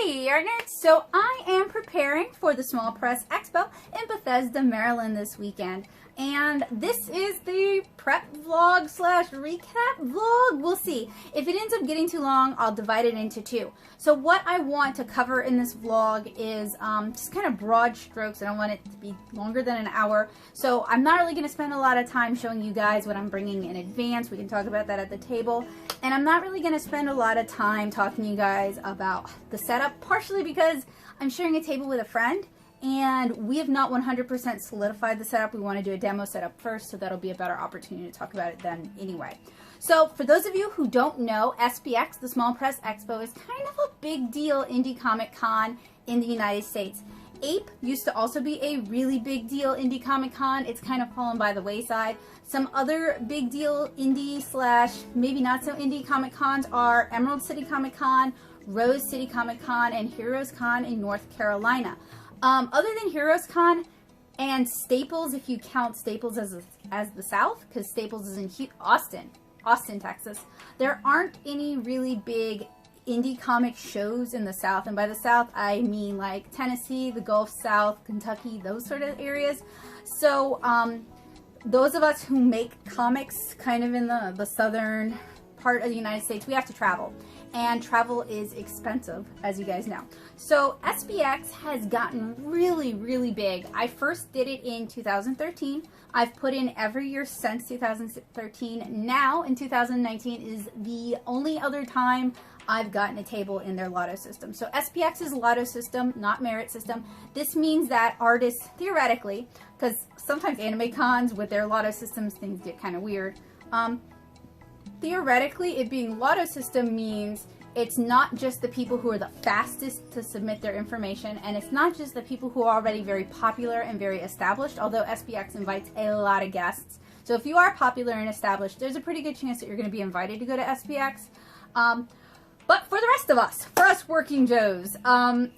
Hey Art Nerds! So I am preparing for the Small Press Expo in Bethesda, Maryland this weekend. And this is the prep vlog slash recap vlog. We'll see. If it ends up getting too long, I'll divide it into two. So what I want to cover in this vlog is just kind of broad strokes. I don't want it to be longer than an hour. So I'm not really going to spend a lot of time showing you guys what I'm bringing in advance. We can talk about that at the table. And I'm not really going to spend a lot of time talking to you guys about the setup, partially because I'm sharing a table with a friend. And we have not 100% solidified the setup. We want to do a demo setup first, so that'll be a better opportunity to talk about it then anyway. So for those of you who don't know, SPX, the Small Press Expo, is kind of a big deal indie comic con in the United States. APE used to also be a really big deal indie comic con. It's kind of fallen by the wayside. Some other big deal indie slash maybe not so indie comic cons are Emerald City Comic Con, Rose City Comic Con, and Heroes Con in North Carolina. Other than Heroes Con and Staples, if you count Staples as the South, because Staples is in Austin, Texas, there aren't any really big indie comic shows in the South. And by the South, I mean like Tennessee, the Gulf South, Kentucky, those sort of areas. So those of us who make comics kind of in the southern part of the United States, we have to travel. And travel is expensive, as you guys know. So SPX has gotten really, really big. I first did it in 2013. I've put in every year since 2013. Now, in 2019, is the only other time I've gotten a table in their lotto system. So SPX is lotto system, not merit system. This means that artists, theoretically, because sometimes anime cons with their lotto systems, things get kind of weird. Theoretically, it being lotto system means it's not just the people who are the fastest to submit their information, and it's not just the people who are already very popular and very established, although SPX invites a lot of guests. So if you are popular and established, there's a pretty good chance that you're going to be invited to go to SPX. But for the rest of us, for us working Joes,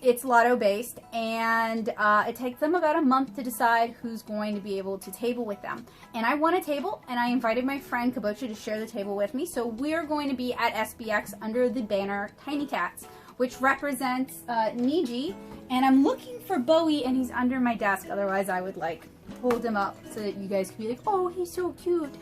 it's lotto based, and it takes them about a month to decide who's going to be able to table with them. And I won a table, and I invited my friend Kabocha to share the table with me. So we're going to be at SPX under the banner Tiny Cats, which represents Niji. And I'm looking for Bowie, and he's under my desk. Otherwise, I would like hold him up so that you guys can be like, oh, he's so cute.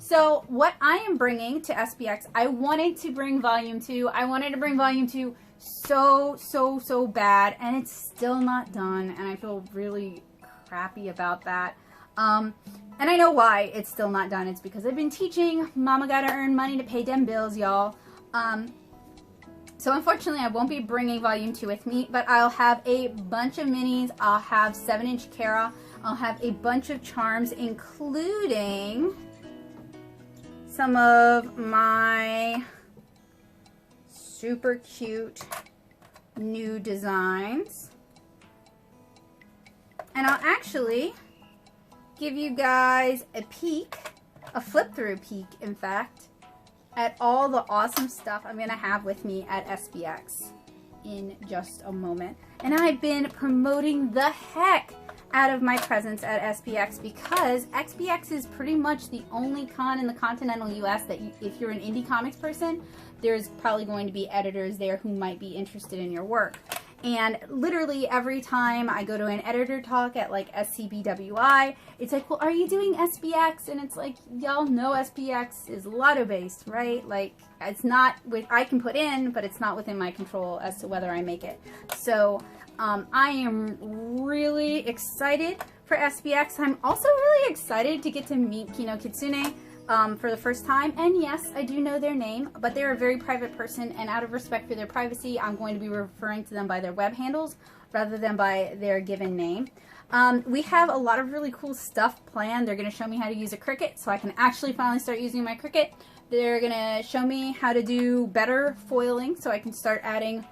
So what I am bringing to SPX, I wanted to bring Volume 2. I wanted to bring Volume 2 so bad, and it's still not done, and I feel really crappy about that. And I know why it's still not done. It's because I've been teaching. Mama gotta earn money to pay them bills, y'all. So unfortunately, I won't be bringing Volume 2 with me, but I'll have a bunch of minis. I'll have 7-inch Kara. I'll have a bunch of charms, including some of my super cute new designs. And I'll actually give you guys a peek, a flip-through peek, in fact, at all the awesome stuff I'm going to have with me at SPX in just a moment. And I've been promoting the heck out of my presence at SPX because SPX is pretty much the only con in the continental US that if you're an indie comics person, there's probably going to be editors there who might be interested in your work. And literally every time I go to an editor talk at like SCBWI, it's like, well, are you doing SPX? And it's like, y'all know SPX is lotto based, right? Like, it's not with, I can put in, but it's not within my control as to whether I make it. So I am really excited for SPX. I'm also really excited to get to meet Kino Kitsune for the first time. And yes, I do know their name, but they're a very private person, and out of respect for their privacy, I'm going to be referring to them by their web handles rather than by their given name. We have a lot of really cool stuff planned. They're going to show me how to use a Cricut so I can actually finally start using my Cricut. They're going to show me how to do better foiling so I can start adding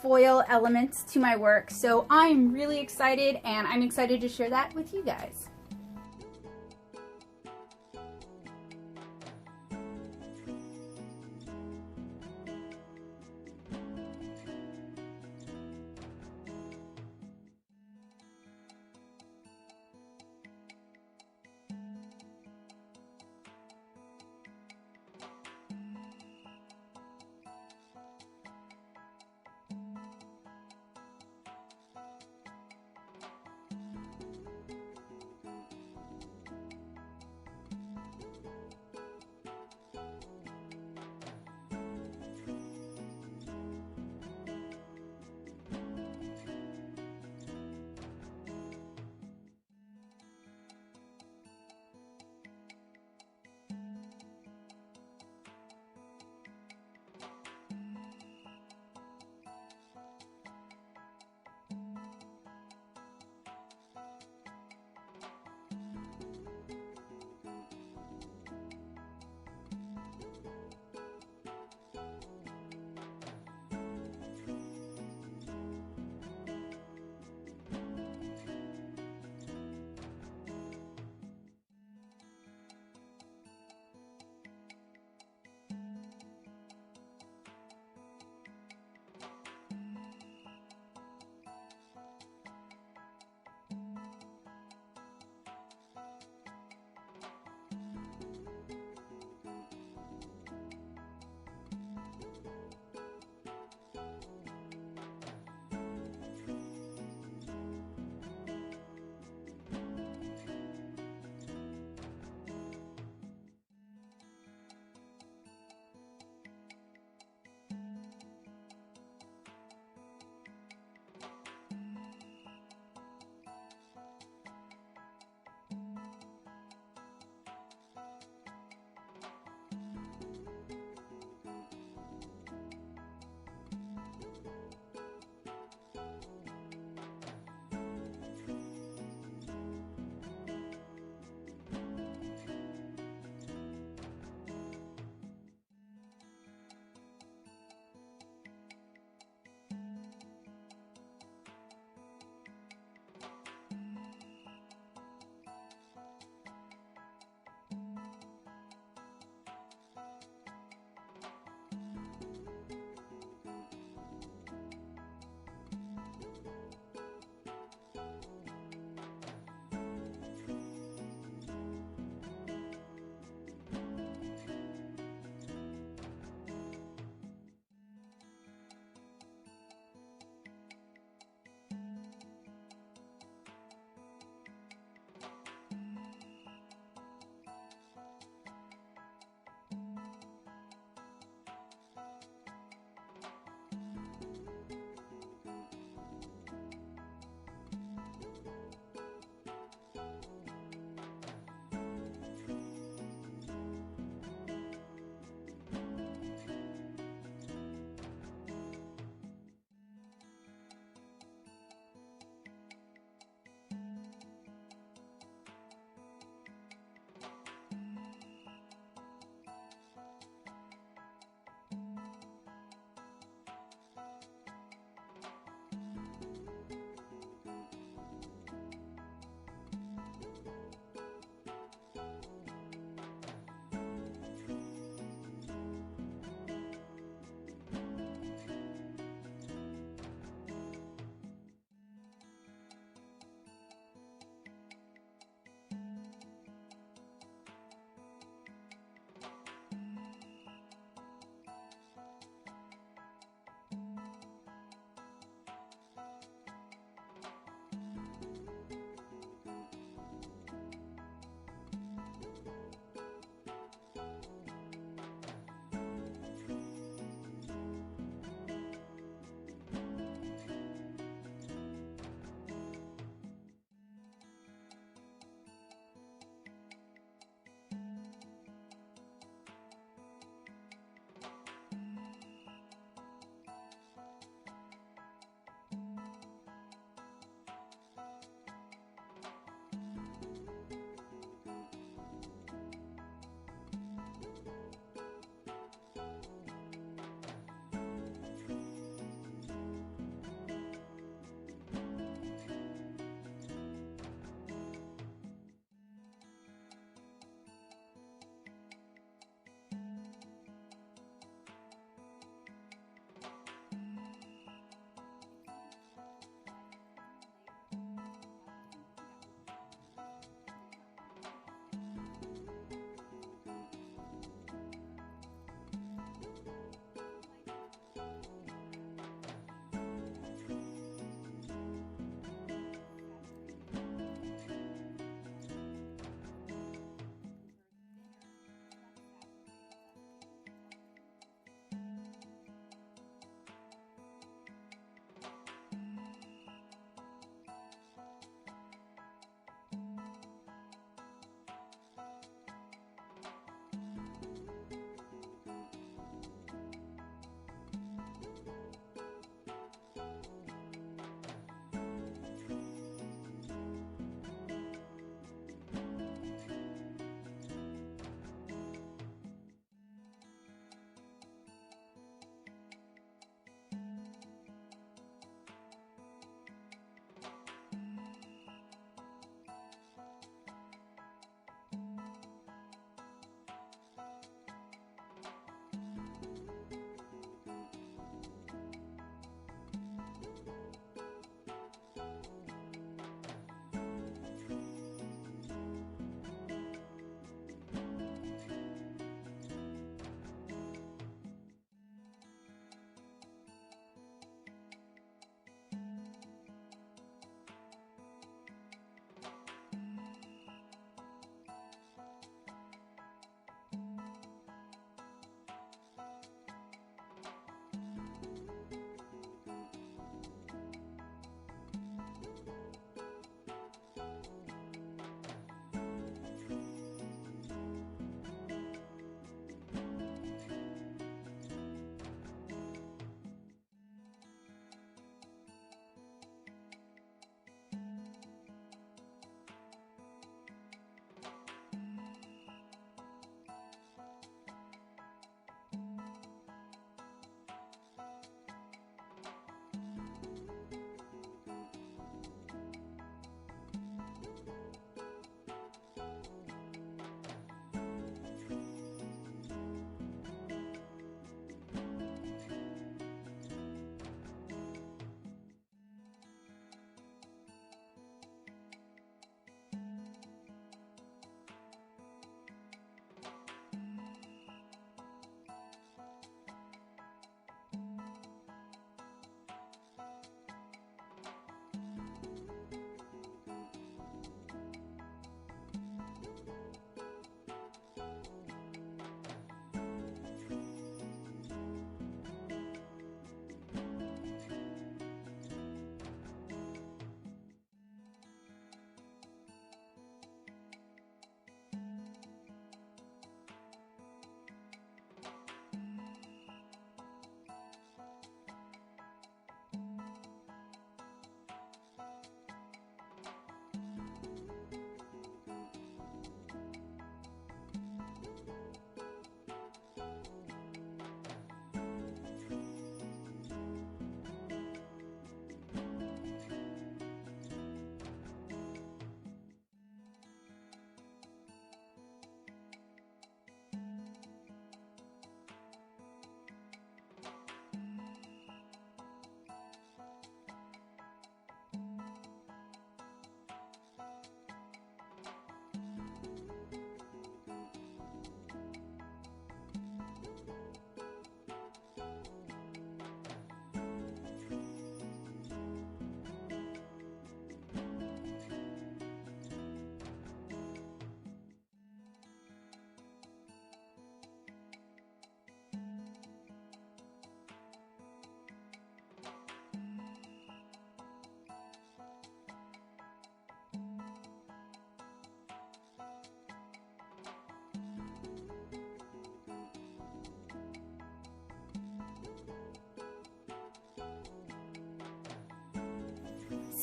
foil elements to my work. So I'm really excited, and I'm excited to share that with you guys.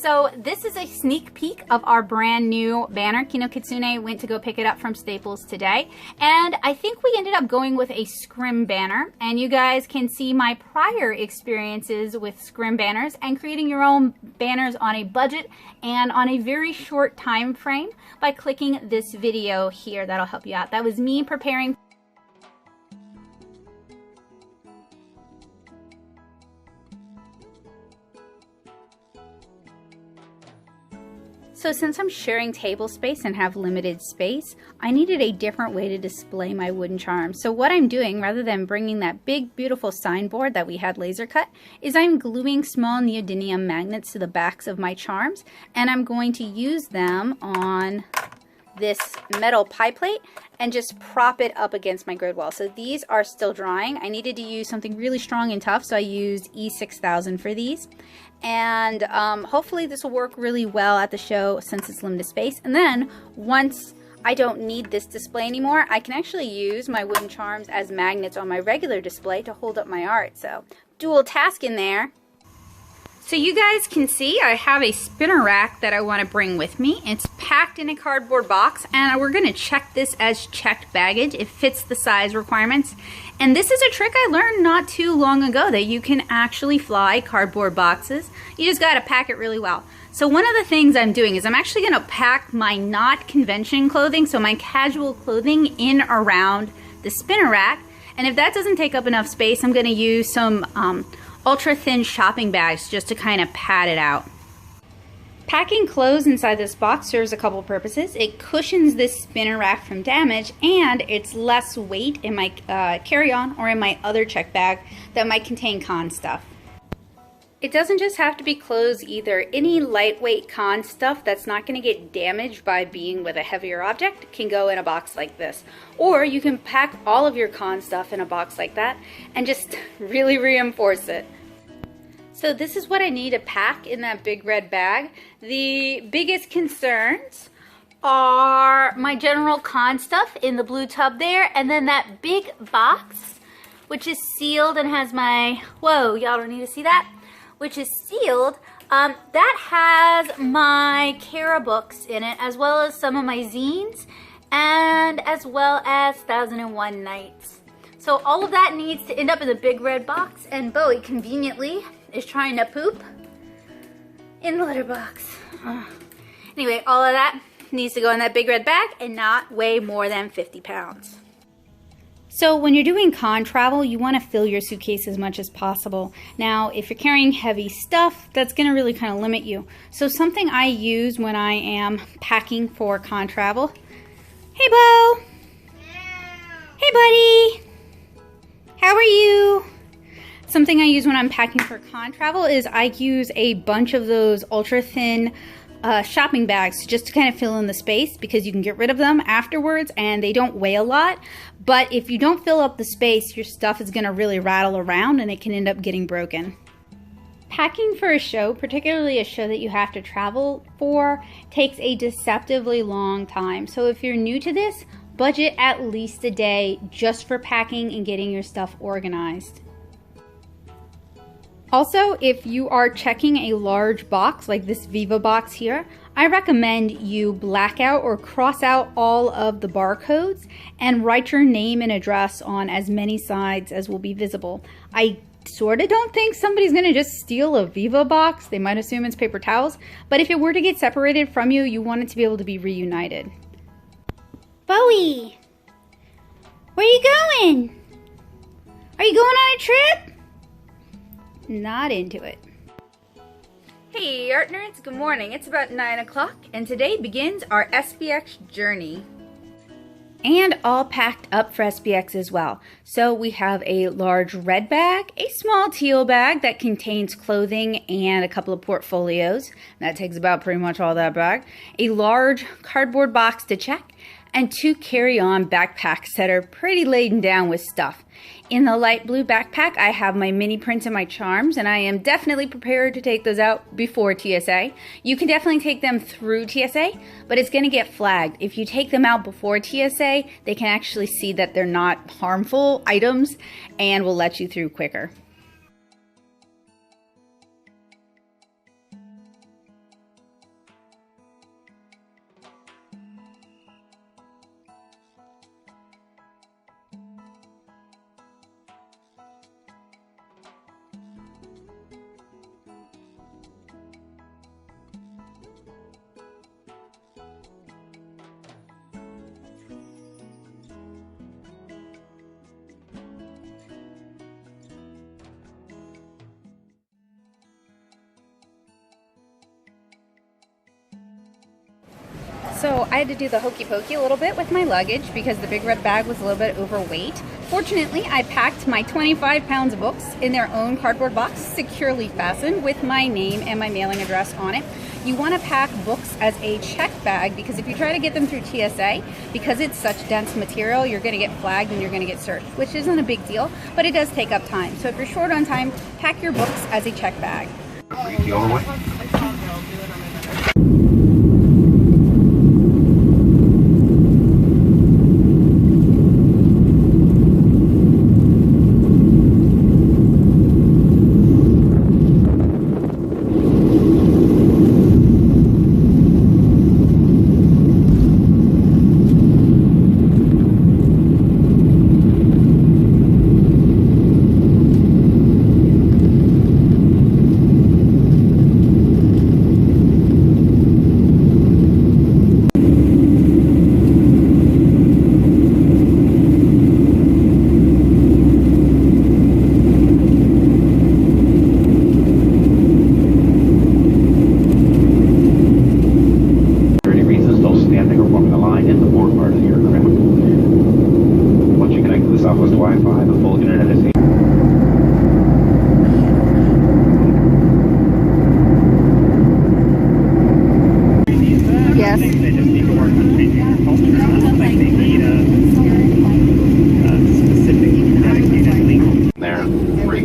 So this is a sneak peek of our brand new banner. Kino Kitsune went to go pick it up from Staples today, and I think we ended up going with a scrim banner, and you guys can see my prior experiences with scrim banners and creating your own banners on a budget and on a very short time frame by clicking this video here. That'll help you out. That was me preparing. So since I'm sharing table space and have limited space, I needed a different way to display my wooden charms. So what I'm doing, rather than bringing that big beautiful signboard that we had laser cut, is I'm gluing small neodymium magnets to the backs of my charms, and I'm going to use them on this metal pie plate and just prop it up against my grid wall. So these are still drying. I needed to use something really strong and tough, so I used E6000 for these. And hopefully this will work really well at the show since it's limited space. And then once I don't need this display anymore, I can actually use my wooden charms as magnets on my regular display to hold up my art. So dual task in there. So you guys can see I have a spinner rack that I want to bring with me. It's packed in a cardboard box, and we're going to check this as checked baggage. It fits the size requirements. And this is a trick I learned not too long ago, that you can actually fly cardboard boxes. You just got to pack it really well. So one of the things I'm doing is I'm actually going to pack my not convention clothing, so my casual clothing, in around the spinner rack. And if that doesn't take up enough space, I'm going to use some ultra thin shopping bags just to kind of pad it out. Packing clothes inside this box serves a couple purposes. It cushions this spinner rack from damage, and it's less weight in my carry-on or in my other check bag that might contain con stuff. It doesn't just have to be clothes either. Any lightweight con stuff that's not going to get damaged by being with a heavier object can go in a box like this. Or you can pack all of your con stuff in a box like that and just really reinforce it. So this is what I need to pack in that big red bag. The biggest concerns are my general con stuff in the blue tub there, and then that big box, which is sealed and has my, whoa, y'all don't need to see that, which is sealed, that has my Kara books in it, as well as some of my zines, and as well as 1001 Nights. So all of that needs to end up in the big red box, and Bowie conveniently is trying to poop in the litter box. Anyway, all of that needs to go in that big red bag and not weigh more than 50 pounds. So when you're doing con travel, you want to fill your suitcase as much as possible. Now, if you're carrying heavy stuff, that's going to really kind of limit you. So something I use when I am packing for con travel. Hey, Bo. Hey, buddy. How are you? Something I use when I'm packing for con travel is I use a bunch of those ultra thin shopping bags just to kind of fill in the space, because you can get rid of them afterwards and they don't weigh a lot. But if you don't fill up the space, your stuff is going to really rattle around and it can end up getting broken. Packing for a show, particularly a show that you have to travel for, takes a deceptively long time. So if you're new to this, budget at least a day just for packing and getting your stuff organized. Also, if you are checking a large box like this Viva box here, I recommend you black out or cross out all of the barcodes and write your name and address on as many sides as will be visible. I sort of don't think somebody's going to just steal a Viva box. They might assume it's paper towels, but if it were to get separated from you, you want it to be able to be reunited. Bowie, where are you going? Are you going on a trip? Not into it. Hey art nerds, good morning. It's about 9 o'clock and today begins our SPX journey. And all packed up for SPX as well. So we have a large red bag, a small teal bag that contains clothing and a couple of portfolios. That takes about pretty much all that bag. A large cardboard box to check, and 2 carry-on backpacks that are pretty laden down with stuff. In the light blue backpack, I have my mini prints and my charms, and I am definitely prepared to take those out before TSA. You can definitely take them through TSA, but it's going to get flagged. If you take them out before TSA, they can actually see that they're not harmful items and will let you through quicker. So I had to do the hokey pokey a little bit with my luggage because the big red bag was a little bit overweight. Fortunately, I packed my 25 pounds of books in their own cardboard box, securely fastened with my name and my mailing address on it. You want to pack books as a check bag because if you try to get them through TSA, because it's such dense material, you're going to get flagged and you're going to get searched, which isn't a big deal, but it does take up time. So if you're short on time, pack your books as a check bag.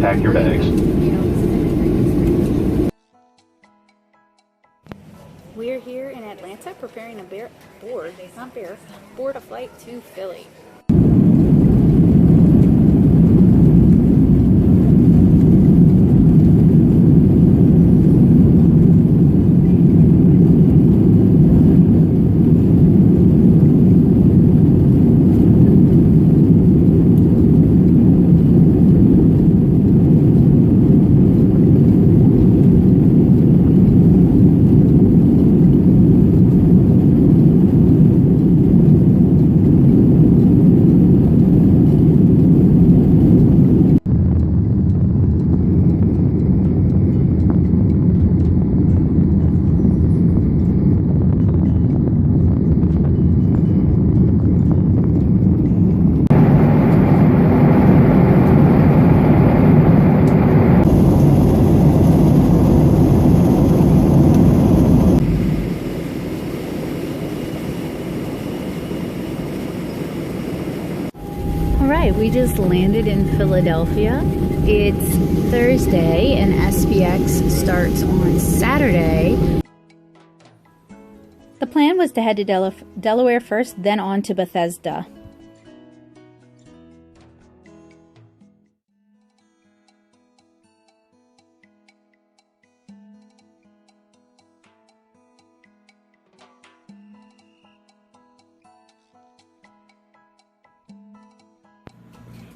Pack your bags. We're here in Atlanta preparing to board a flight to Philly. We just landed in Philadelphia. It's Thursday and SPX starts on Saturday. The plan was to head to Delaware first, then on to Bethesda.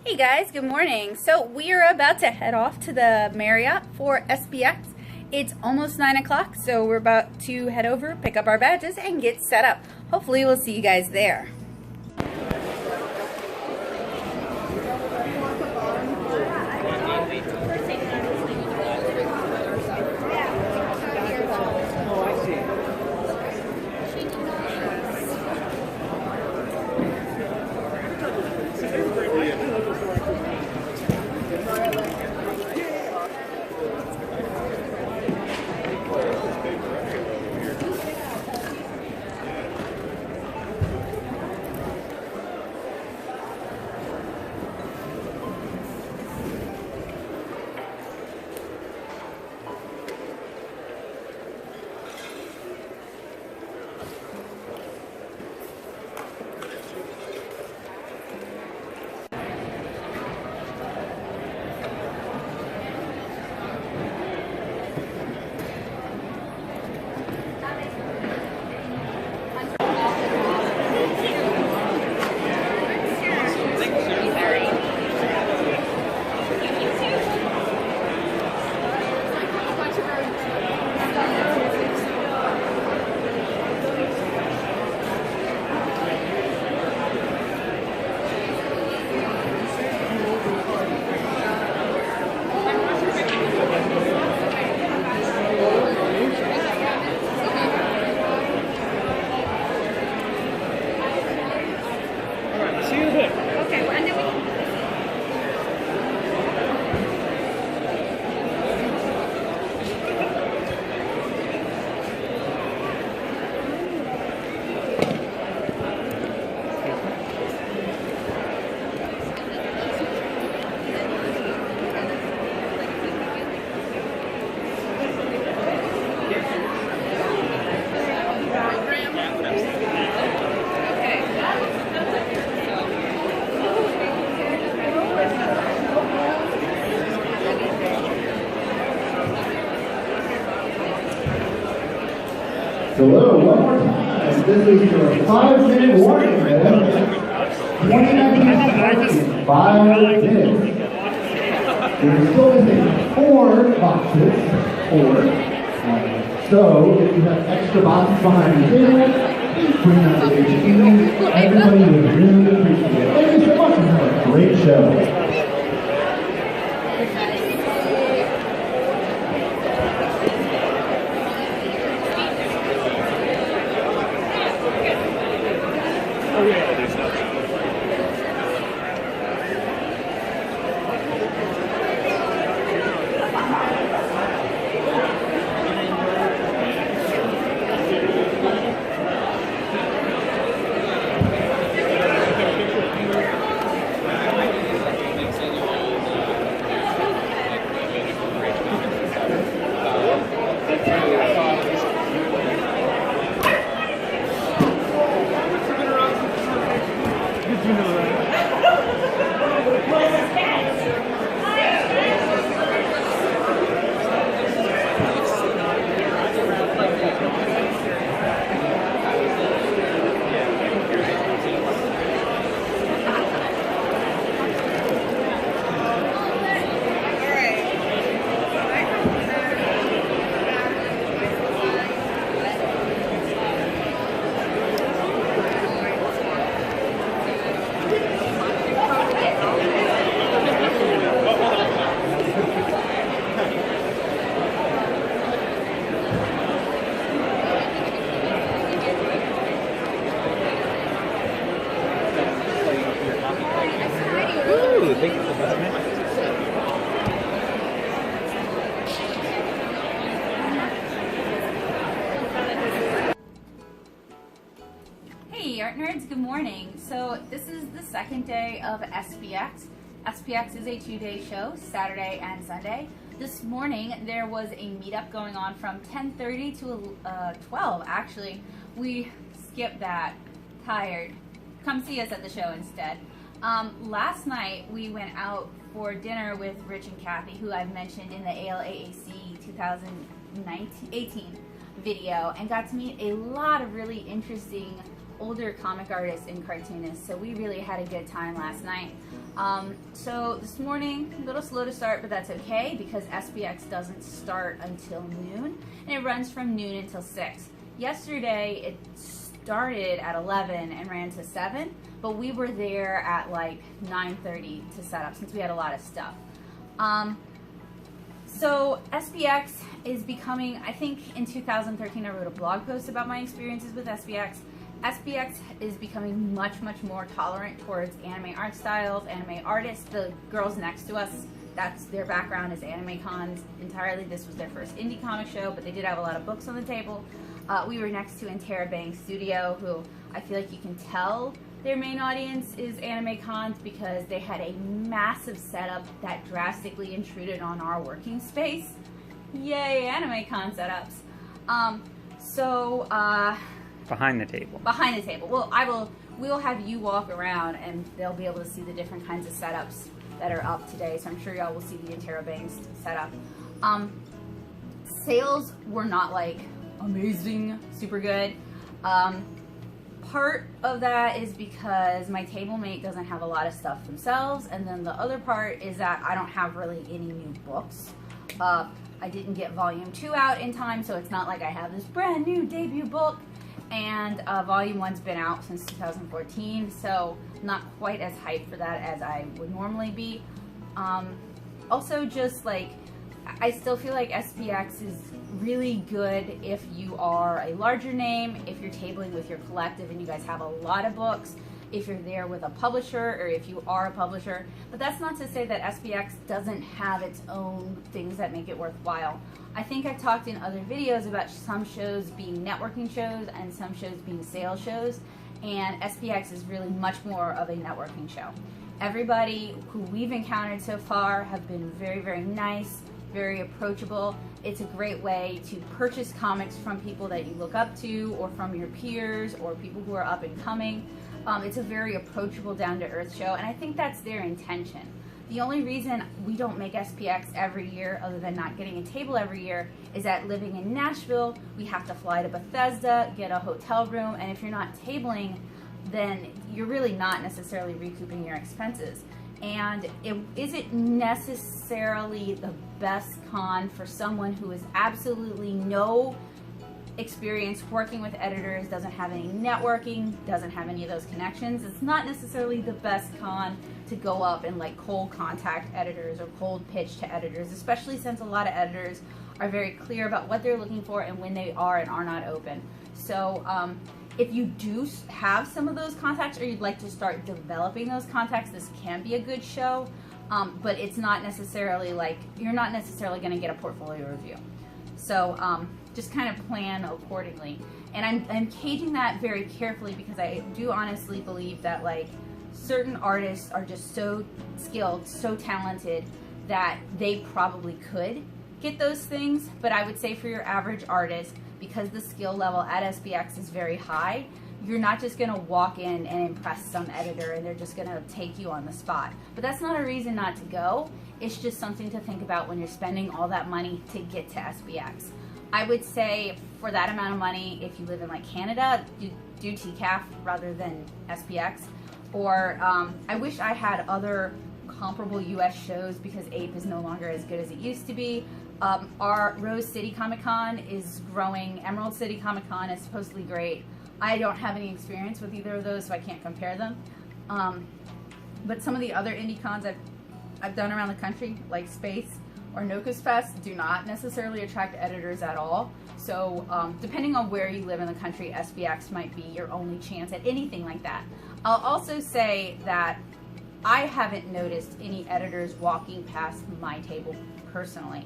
Hey guys, good morning. So we are about to head off to the Marriott for SPX. It's almost 9 o'clock, so we're about to head over, pick up our badges, and get set up. Hopefully we'll see you guys there. Hello, one more time. This is your 5-minute warning, man. 29 minutes in 5 minutes. We're still missing 4 boxes. 4. So, if you have extra boxes behind the table, please bring them to HQ. Everybody would really appreciate it. Thank you so much, and have a great show. Hey art nerds, good morning. So this is the second day of SPX. SPX is a 2-day show, Saturday and Sunday. This morning there was a meetup going on from 10:30 to 12 actually. We skipped that. Tired. Come see us at the show instead. Last night we went out for dinner with Rich and Kathy, who I've mentioned in the ALAAC 2018 video, and got to meet a lot of really interesting older comic artists and cartoonists, so we really had a good time last night. So this morning, a little slow to start, but that's okay because SPX doesn't start until noon, and it runs from noon until 6. Yesterday, it started at 11 and ran to 7, but we were there at like 9:30 to set up since we had a lot of stuff. So SPX is becoming, I think in 2013 I wrote a blog post about my experiences with SPX. SPX is becoming much more tolerant towards anime art styles, anime artists. The girls next to us, that's their background is anime cons entirely. This was their first indie comic show, but they did have a lot of books on the table. We were next to Intera Bang Studio, who I feel like you can tell their main audience is anime cons because they had a massive setup that drastically intruded on our working space. Yay, anime con setups. Behind the table. Behind the table. Well, we'll have you walk around and they'll be able to see the different kinds of setups that are up today. So I'm sure y'all will see the Intera Bangs setup. Sales were not like amazing, super good. Part of that is because my table mate doesn't have a lot of stuff themselves, and then the other part is that I don't have really any new books. I didn't get volume 2 out in time, so it's not like I have this brand new debut book. And volume 1's been out since 2014, so not quite as hyped for that as I would normally be. Also, just like, I still feel like SPX is really good if you are a larger name, if you're tabling with your collective and you guys have a lot of books, if you're there with a publisher, or if you are a publisher. But that's not to say that SPX doesn't have its own things that make it worthwhile. I think I've talked in other videos about some shows being networking shows and some shows being sales shows, and SPX is really much more of a networking show. Everybody who we've encountered so far have been very nice, very approachable. It's a great way to purchase comics from people that you look up to, or from your peers, or people who are up and coming. It's a very approachable, down-to-earth show, and I think that's their intention. The only reason we don't make SPX every year, other than not getting a table every year, is that living in Nashville, we have to fly to Bethesda, get a hotel room, and if you're not tabling, then you're really not necessarily recouping your expenses. And is it necessarily the best con for someone who has absolutely no experience working with editors, doesn't have any networking, doesn't have any of those connections? It's not necessarily the best con to go up and like cold contact editors or cold pitch to editors, especially since a lot of editors are very clear about what they're looking for and when they are and are not open. So if you do have some of those contacts, or you'd like to start developing those contacts, this can be a good show, but it's not necessarily like, you're not necessarily going to get a portfolio review. So just kind of plan accordingly. And I'm caging that very carefully, because I do honestly believe that like certain artists are just so skilled, so talented, that they probably could get those things. But I would say for your average artist, because the skill level at SPX is very high, you're not just going to walk in and impress some editor and they're just going to take you on the spot. But that's not a reason not to go. It's just something to think about when you're spending all that money to get to SPX. I would say for that amount of money, if you live in like Canada, do TCAF rather than SPX. Or I wish I had other comparable US shows, because APE is no longer as good as it used to be. Our Rose City Comic Con is growing. Emerald City Comic Con is supposedly great. I don't have any experience with either of those, so I can't compare them. But some of the other indie cons I've done around the country, like Space or Nokus Fest, do not necessarily attract editors at all. So depending on where you live in the country, SPX might be your only chance at anything like that. I'll also say that I haven't noticed any editors walking past my table personally.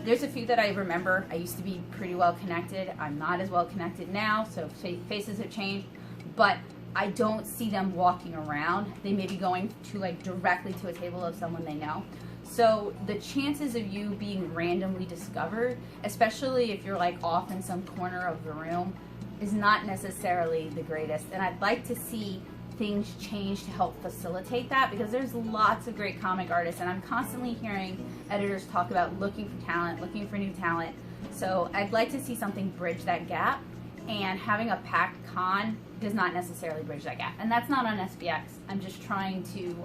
There's a few that I remember. I used to be pretty well connected. I'm not as well connected now, so faces have changed, but I don't see them walking around. They may be going to like directly to a table of someone they know. So the chances of you being randomly discovered, especially if you're like off in some corner of the room, is not necessarily the greatest. And I'd like to see things change to help facilitate that, because there's lots of great comic artists, and I'm constantly hearing editors talk about looking for talent, looking for new talent. So I'd like to see something bridge that gap, and having a packed con does not necessarily bridge that gap. And that's not on SPX. I'm just trying to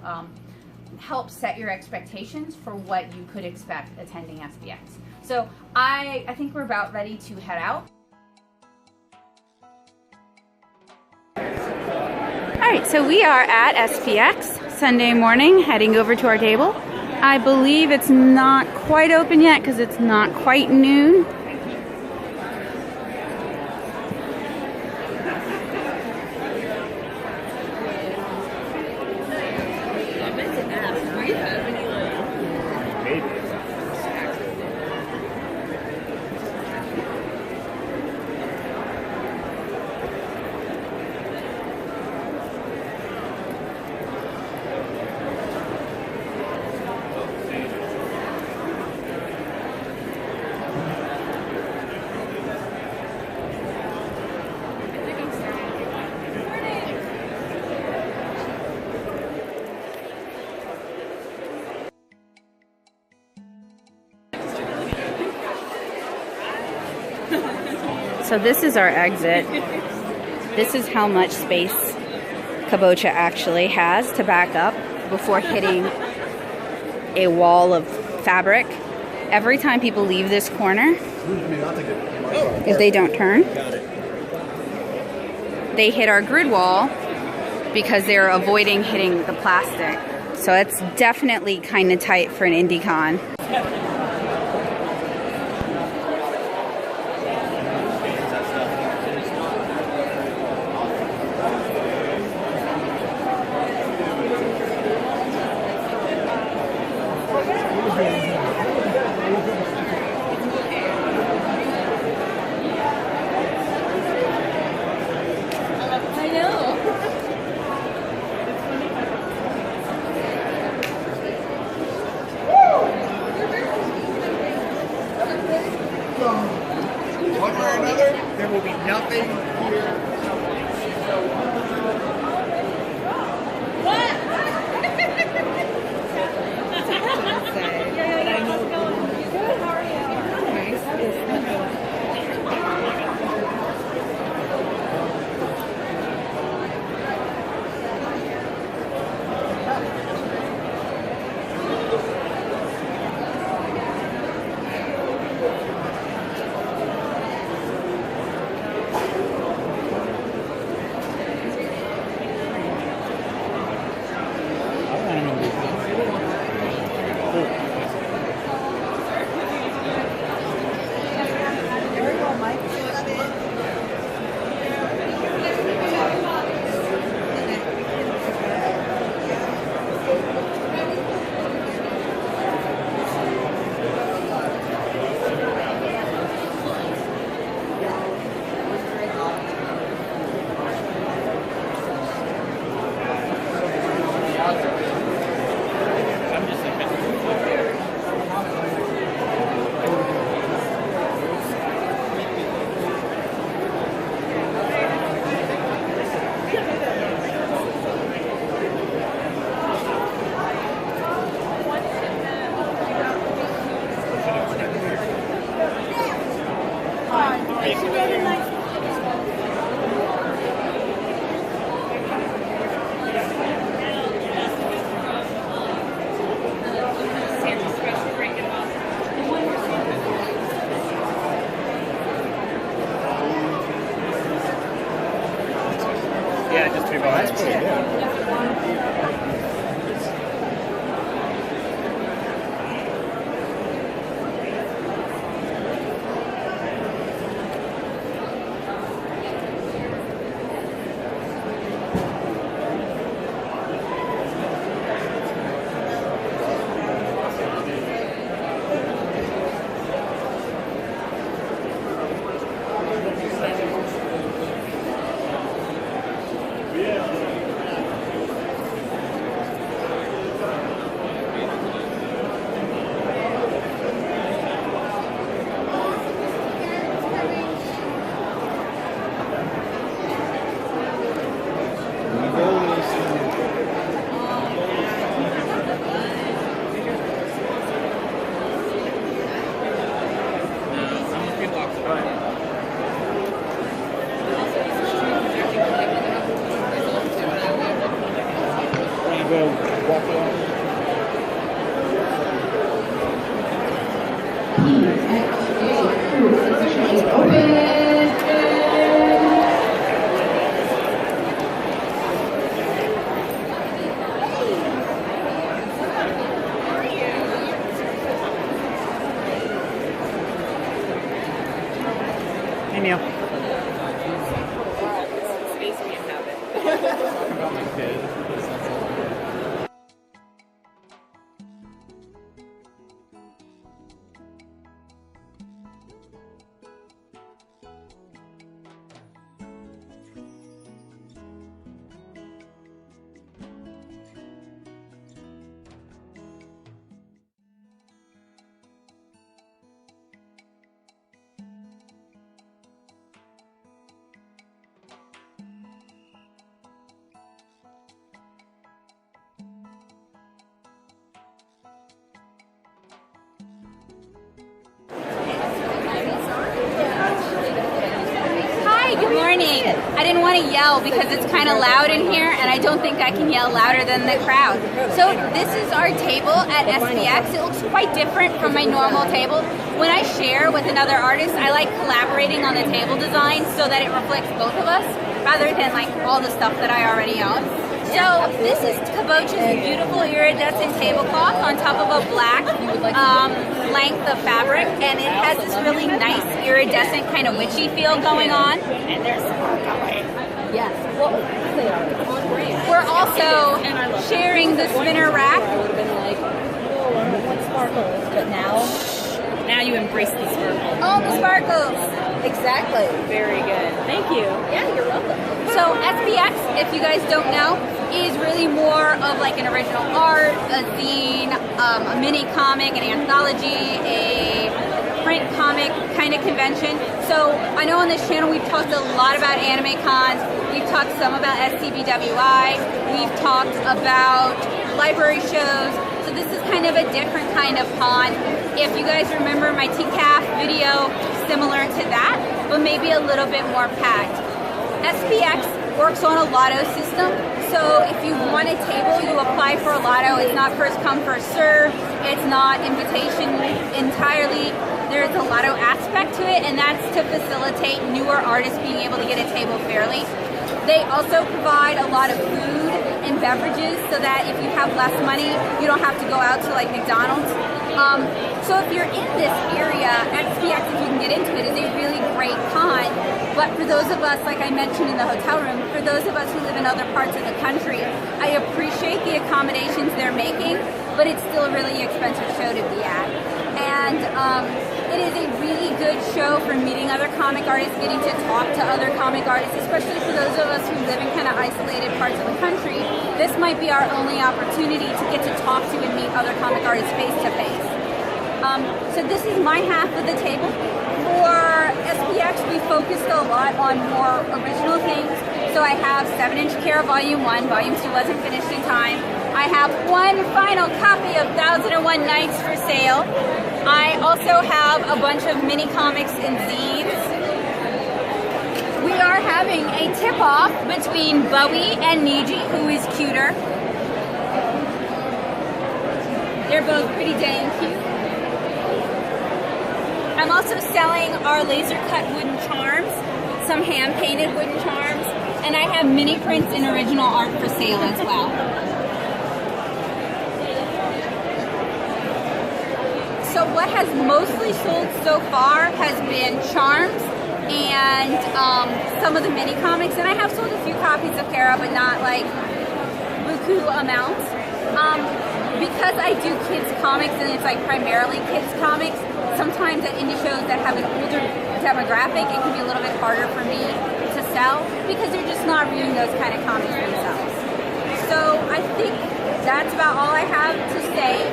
help set your expectations for what you could expect attending SPX. So I think we're about ready to head out. Alright, so we are at SPX Sunday morning, heading over to our table. I believe it's not quite open yet because it's not quite noon. So this is our exit. This is how much space Kabocha actually has to back up before hitting a wall of fabric. Every time people leave this corner, if they don't turn, they hit our grid wall because they're avoiding hitting the plastic. So it's definitely kind of tight for an indie con. One way or another, there will be nothing here. What? Yeah, just 3 bucks. That's pretty good. Hey, Neil. Space we inhabit. Good morning. I didn't want to yell because it's kind of loud in here, and I don't think I can yell louder than the crowd. So this is our table at SPX. It looks quite different from my normal table. When I share with another artist, I like collaborating on the table design so that it reflects both of us, rather than like all the stuff that I already own. So this is Copious' beautiful iridescent tablecloth on top of a black length of fabric, and it has this really nice iridescent kind of witchy feel going on. And there's sparkling. Yes. We're also sharing the spinner rack. I would have been like, oh, I don't want sparkles, but now you embrace the sparkles. All the sparkles. Exactly. Very good. Thank you. Yeah, you're welcome. So SPX, if you guys don't know, is really more of like an original art, a zine, a mini comic, an anthology, a print comic kind of convention. So I know on this channel we've talked a lot about anime cons, we've talked some about SCBWI, we've talked about library shows, so this is kind of a different kind of con. If you guys remember my TCAF video, similar to that, but maybe a little bit more packed. SPX works on a lotto system, so if you want a table, you apply for a lotto. It's not first come, first serve. It's not invitation entirely. There's a lotto aspect to it, and that's to facilitate newer artists being able to get a table fairly. They also provide a lot of food and beverages so that if you have less money, you don't have to go out to like McDonald's. So if you're in this area, SPX, if you can get into it, is a really great con. But for those of us, like I mentioned in the hotel room, for those of us who live in other parts of the country, I appreciate the accommodations they're making, but it's still a really expensive show to be at. And it is a really good show for meeting other comic artists, getting to talk to other comic artists, especially for those of us who live in kind of isolated parts of the country. This might be our only opportunity to get to talk to and meet other comic artists face to face. So this is my half of the table. For SPX, we focused a lot on more original things. So I have 7-inch Kara Volume 1, Volume 2 wasn't finished in time. I have one final copy of 1001 Nights for sale. I also have a bunch of mini comics and zines. we are having a tip-off between Bowie and Niji, who is cuter. They're both pretty dang cute. I'm also selling our laser-cut wooden charms, some hand-painted wooden charms, and I have mini prints and original art for sale as well. So what has mostly sold so far has been charms and some of the mini comics, and I have sold a few copies of Kara, but not like buku amounts. Because I do kids comics and it's like primarily kids comics, sometimes at indie shows that have an older demographic, it can be a little bit harder for me to sell because they're just not reading those kind of comics themselves. So I think that's about all I have to say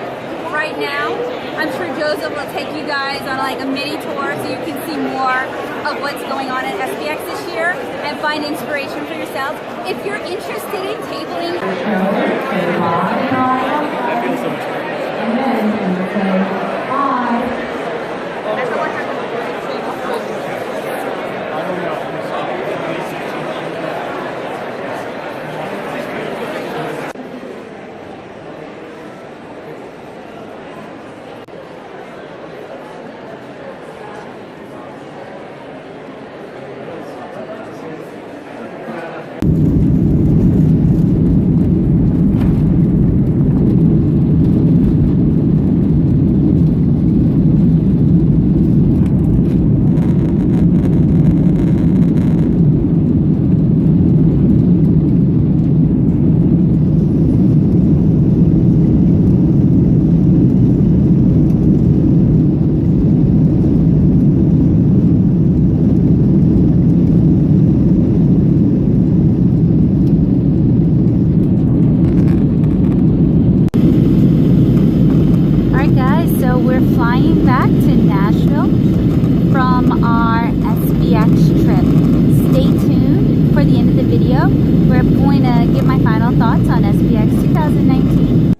right now. I'm sure Joseph will take you guys on like a mini tour so you can see more of what's going on at SPX this year and find inspiration for yourselves. If you're interested in tabling, we're going to give my final thoughts on SPX 2019.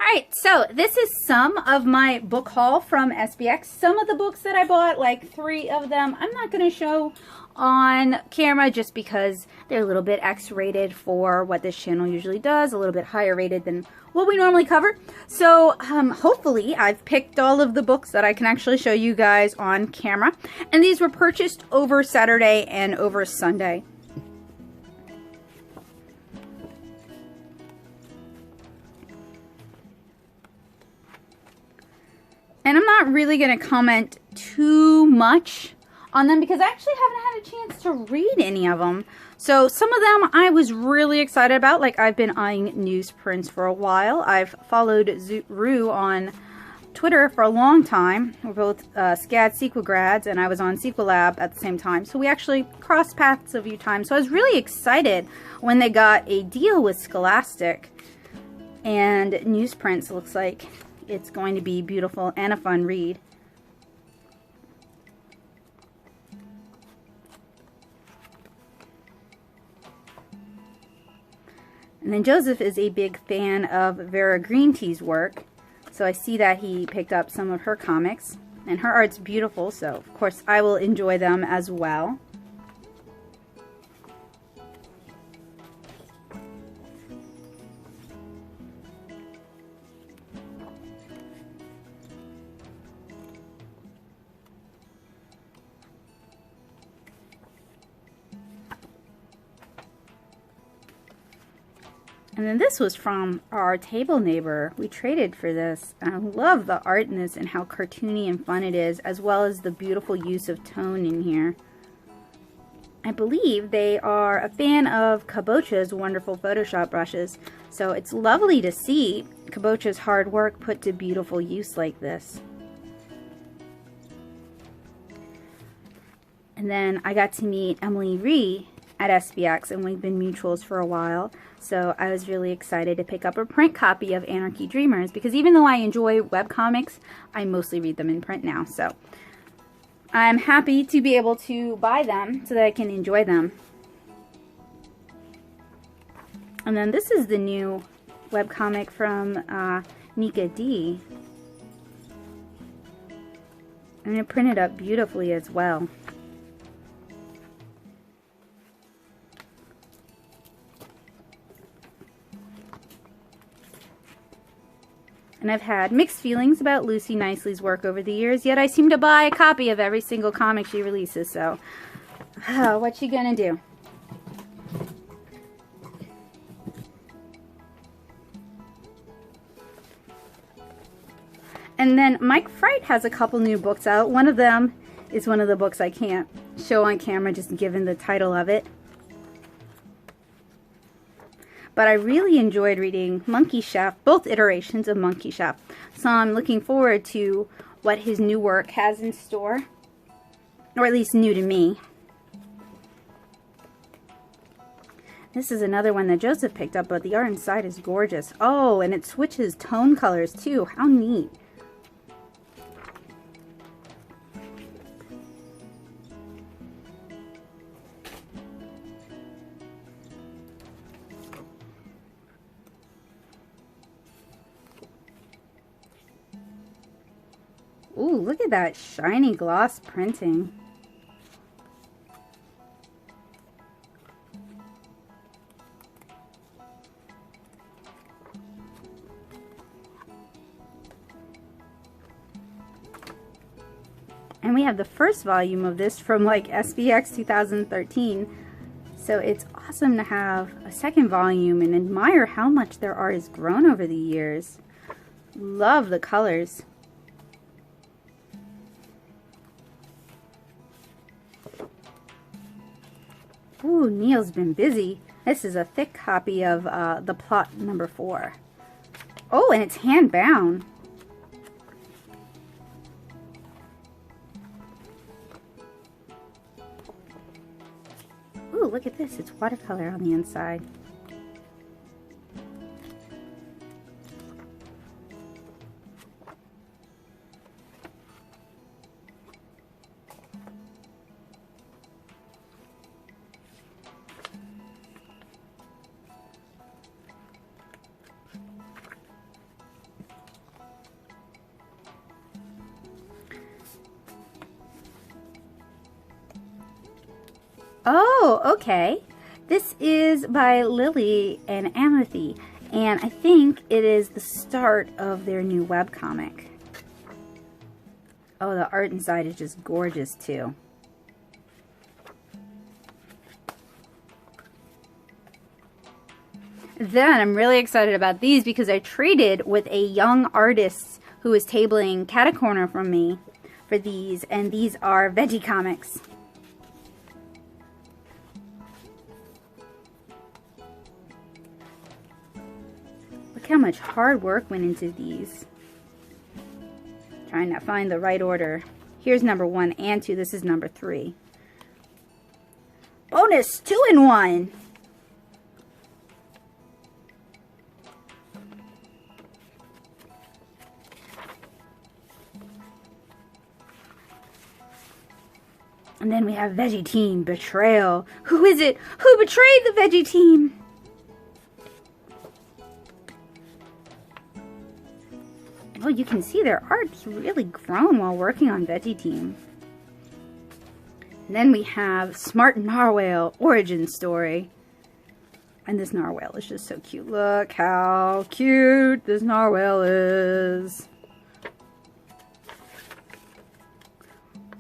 Alright, so this is some of my book haul from SPX. Some of the books that I bought, like 3 of them, I'm not going to show on camera just because they're a little bit X-rated for what this channel usually does, a little bit higher rated than what we normally cover. So hopefully I've picked all of the books that I can actually show you guys on camera. And these were purchased over Saturday and over Sunday. And I'm not really going to comment too much on them because I actually haven't had a chance to read any of them. So some of them I was really excited about. Like, I've been eyeing newsprints for a while. I've followed Rue on Twitter for a long time. We're both SCAD Sequel grads, and I was on Sequel Lab at the same time. So we actually crossed paths a few times. So I was really excited when they got a deal with Scholastic. And newsprints looks like it's going to be beautiful and a fun read. And then Joseph is a big fan of Vera Green Tea's work, so I see that he picked up some of her comics, and her art's beautiful, so of course I will enjoy them as well. And then this was from our table neighbor. We traded for this. And I love the art in this and how cartoony and fun it is, as well as the beautiful use of tone in here. I believe they are a fan of Kabocha's wonderful Photoshop brushes. So it's lovely to see Kabocha's hard work put to beautiful use like this. And then I got to meet Emily Ree at SPX, and we've been mutuals for a while. So I was really excited to pick up a print copy of Anarchy Dreamers, because even though I enjoy webcomics, I mostly read them in print now. So I'm happy to be able to buy them so that I can enjoy them. And then this is the new webcomic from Nika D. And it printed up beautifully as well. And I've had mixed feelings about Lucy Nicely's work over the years, yet I seem to buy a copy of every single comic she releases, so what's she gonna do? And then Mike Fright has a couple new books out. One of them is one of the books I can't show on camera just given the title of it. But I really enjoyed reading Monkey Chef, both iterations of Monkey Chef. So I'm looking forward to what his new work has in store. Or at least new to me. This is another one that Joseph picked up, but the art inside is gorgeous. Oh, and it switches tone colors too. How neat. Ooh, look at that shiny gloss printing. And we have the first volume of this from like SPX 2013. So it's awesome to have a second volume and admire how much their art has grown over the years. Love the colors. Ooh, Neil's been busy. This is a thick copy of The Plot number 4. Oh, and it's hand bound. Ooh, look at this. It's watercolor on the inside. Oh, okay. This is by Lily and Amethy, and I think it is the start of their new webcomic. Oh, the art inside is just gorgeous, too. Then I'm really excited about these because I traded with a young artist who is tabling Catacorner from me for these, and these are Veggie comics. Look how much hard work went into these. Trying to find the right order. Here's number 1 and 2. This is number 3. Bonus 2 in 1. And then we have Veggie Team Betrayal. Who is it? Who betrayed the Veggie Team? Oh, you can see their art's really grown while working on Veggie Team. And then we have Smart Narwhal Origin Story. And this narwhal is just so cute. Look how cute this narwhal is.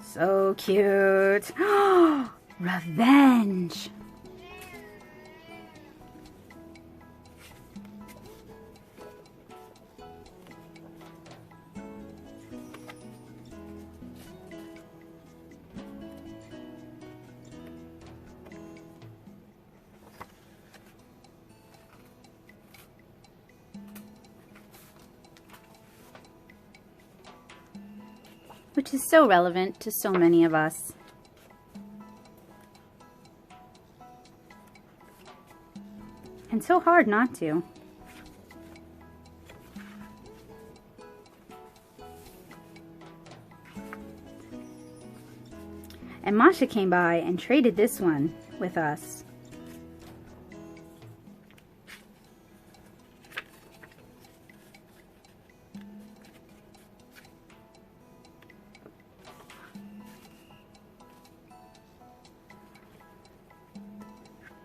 So cute. Revenge. which is so relevant to so many of us. And so hard not to. And Masha came by and traded this one with us.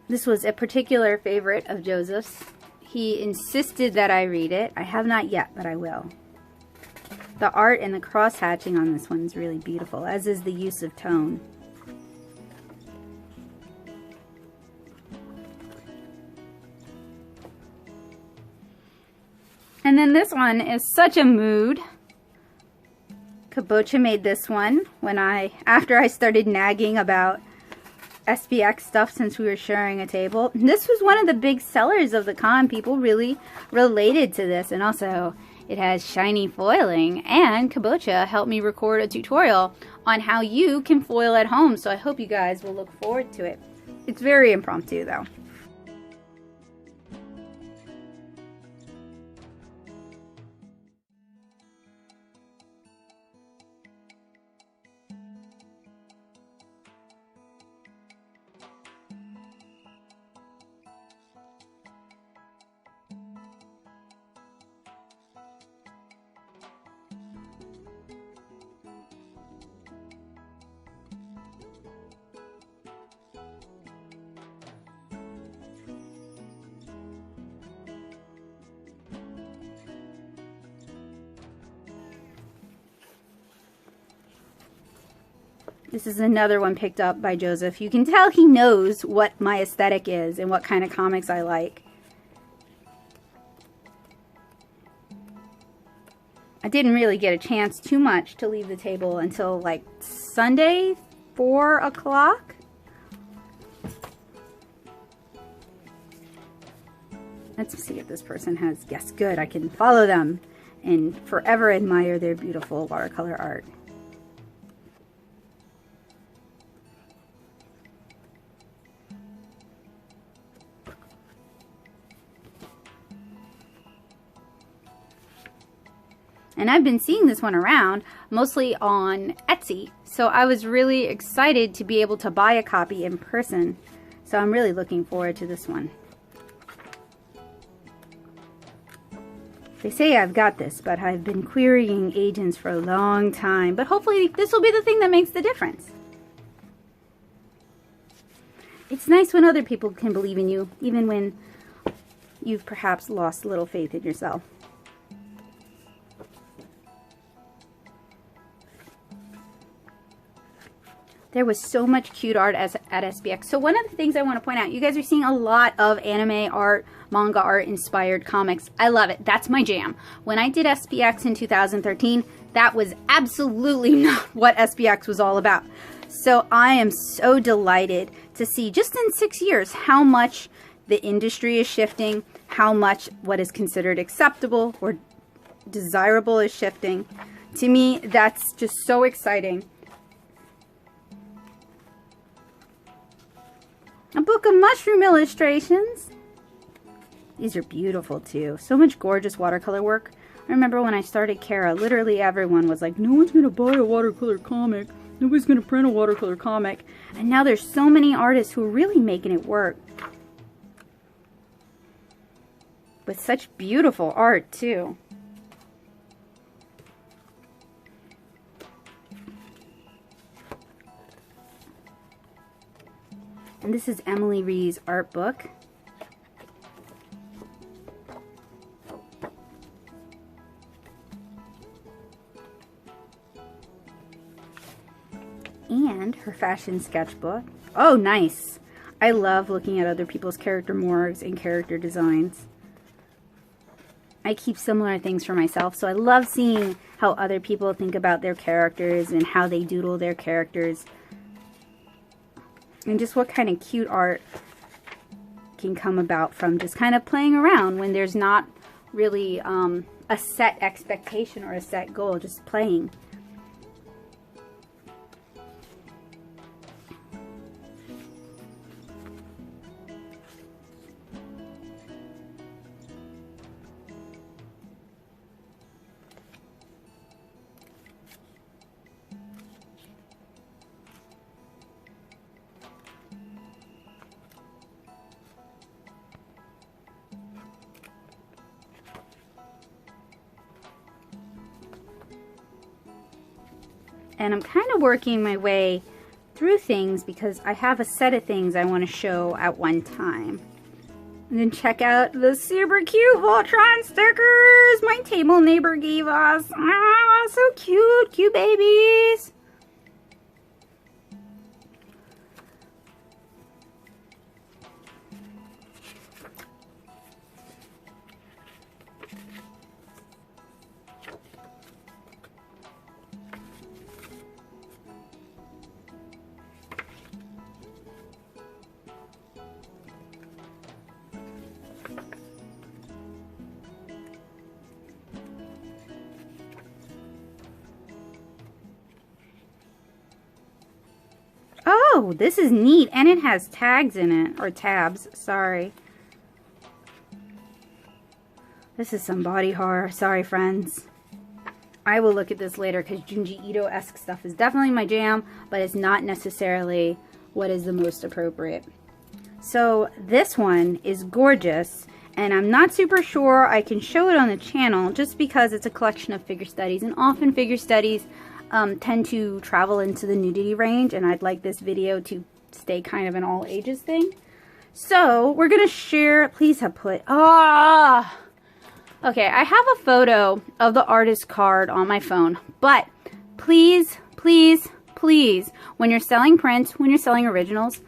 This was a particular favorite of Joseph's. He insisted that I read it. I have not yet, but I will. The art and the cross-hatching on this one is really beautiful, as is the use of tone. And then this one is such a mood. Kabocha made this one after I started nagging about SPX stuff since we were sharing a table. This was one of the big sellers of the con. People really related to this, and also it has shiny foiling, and Kabocha helped me record a tutorial on how you can foil at home, so I hope you guys will look forward to it. It's very impromptu though. This is another one picked up by Joseph. You can tell he knows what my aesthetic is and what kind of comics I like. I didn't really get a chance too much to leave the table until like Sunday, 4 o'clock. Let's see if this person has, yes, good. I can follow them and forever admire their beautiful watercolor art. And I've been seeing this one around, mostly on Etsy. So I was really excited to be able to buy a copy in person. So I'm really looking forward to this one. They say I've got this, but I've been querying agents for a long time. But hopefully this will be the thing that makes the difference. It's nice when other people can believe in you, even when you've perhaps lost a little faith in yourself. There was so much cute art at SPX. So one of the things I want to point out, you guys are seeing a lot of anime art, manga art inspired comics. I love it. That's my jam. When I did SPX in 2013, that was absolutely not what SPX was all about. So I am so delighted to see just in 6 years how much the industry is shifting, how much what is considered acceptable or desirable is shifting. To me, that's just so exciting. A book of mushroom illustrations. These are beautiful too. So much gorgeous watercolor work. I remember when I started Kara, literally everyone was like, no one's going to buy a watercolor comic. Nobody's going to print a watercolor comic. And now there's so many artists who are really making it work. With such beautiful art too. And this is Emily Ree's art book. And her fashion sketchbook. Oh, nice. I love looking at other people's character morgues and character designs. I keep similar things for myself, so I love seeing how other people think about their characters and how they doodle their characters. And just what kind of cute art can come about from just kind of playing around when there's not really a set expectation or a set goal, just playing. And I'm kind of working my way through things because I have a set of things I want to show at one time. And then check out the super cute Ultron stickers my table neighbor gave us. Ah, so cute, cute babies. Oh, this is neat, and it has tags in it, or tabs, sorry. This is some body horror, sorry friends. I will look at this later because Junji Ito-esque stuff is definitely my jam, but it's not necessarily what is the most appropriate. So this one is gorgeous, and I'm not super sure I can show it on the channel just because it's a collection of figure studies, and often figure studies tend to travel into the nudity range, and I'd like this video to stay kind of an all ages thing. So we're gonna share, please have put, okay, I have a photo of the artist card on my phone, but please, please, please, when you're selling prints, when you're selling originals,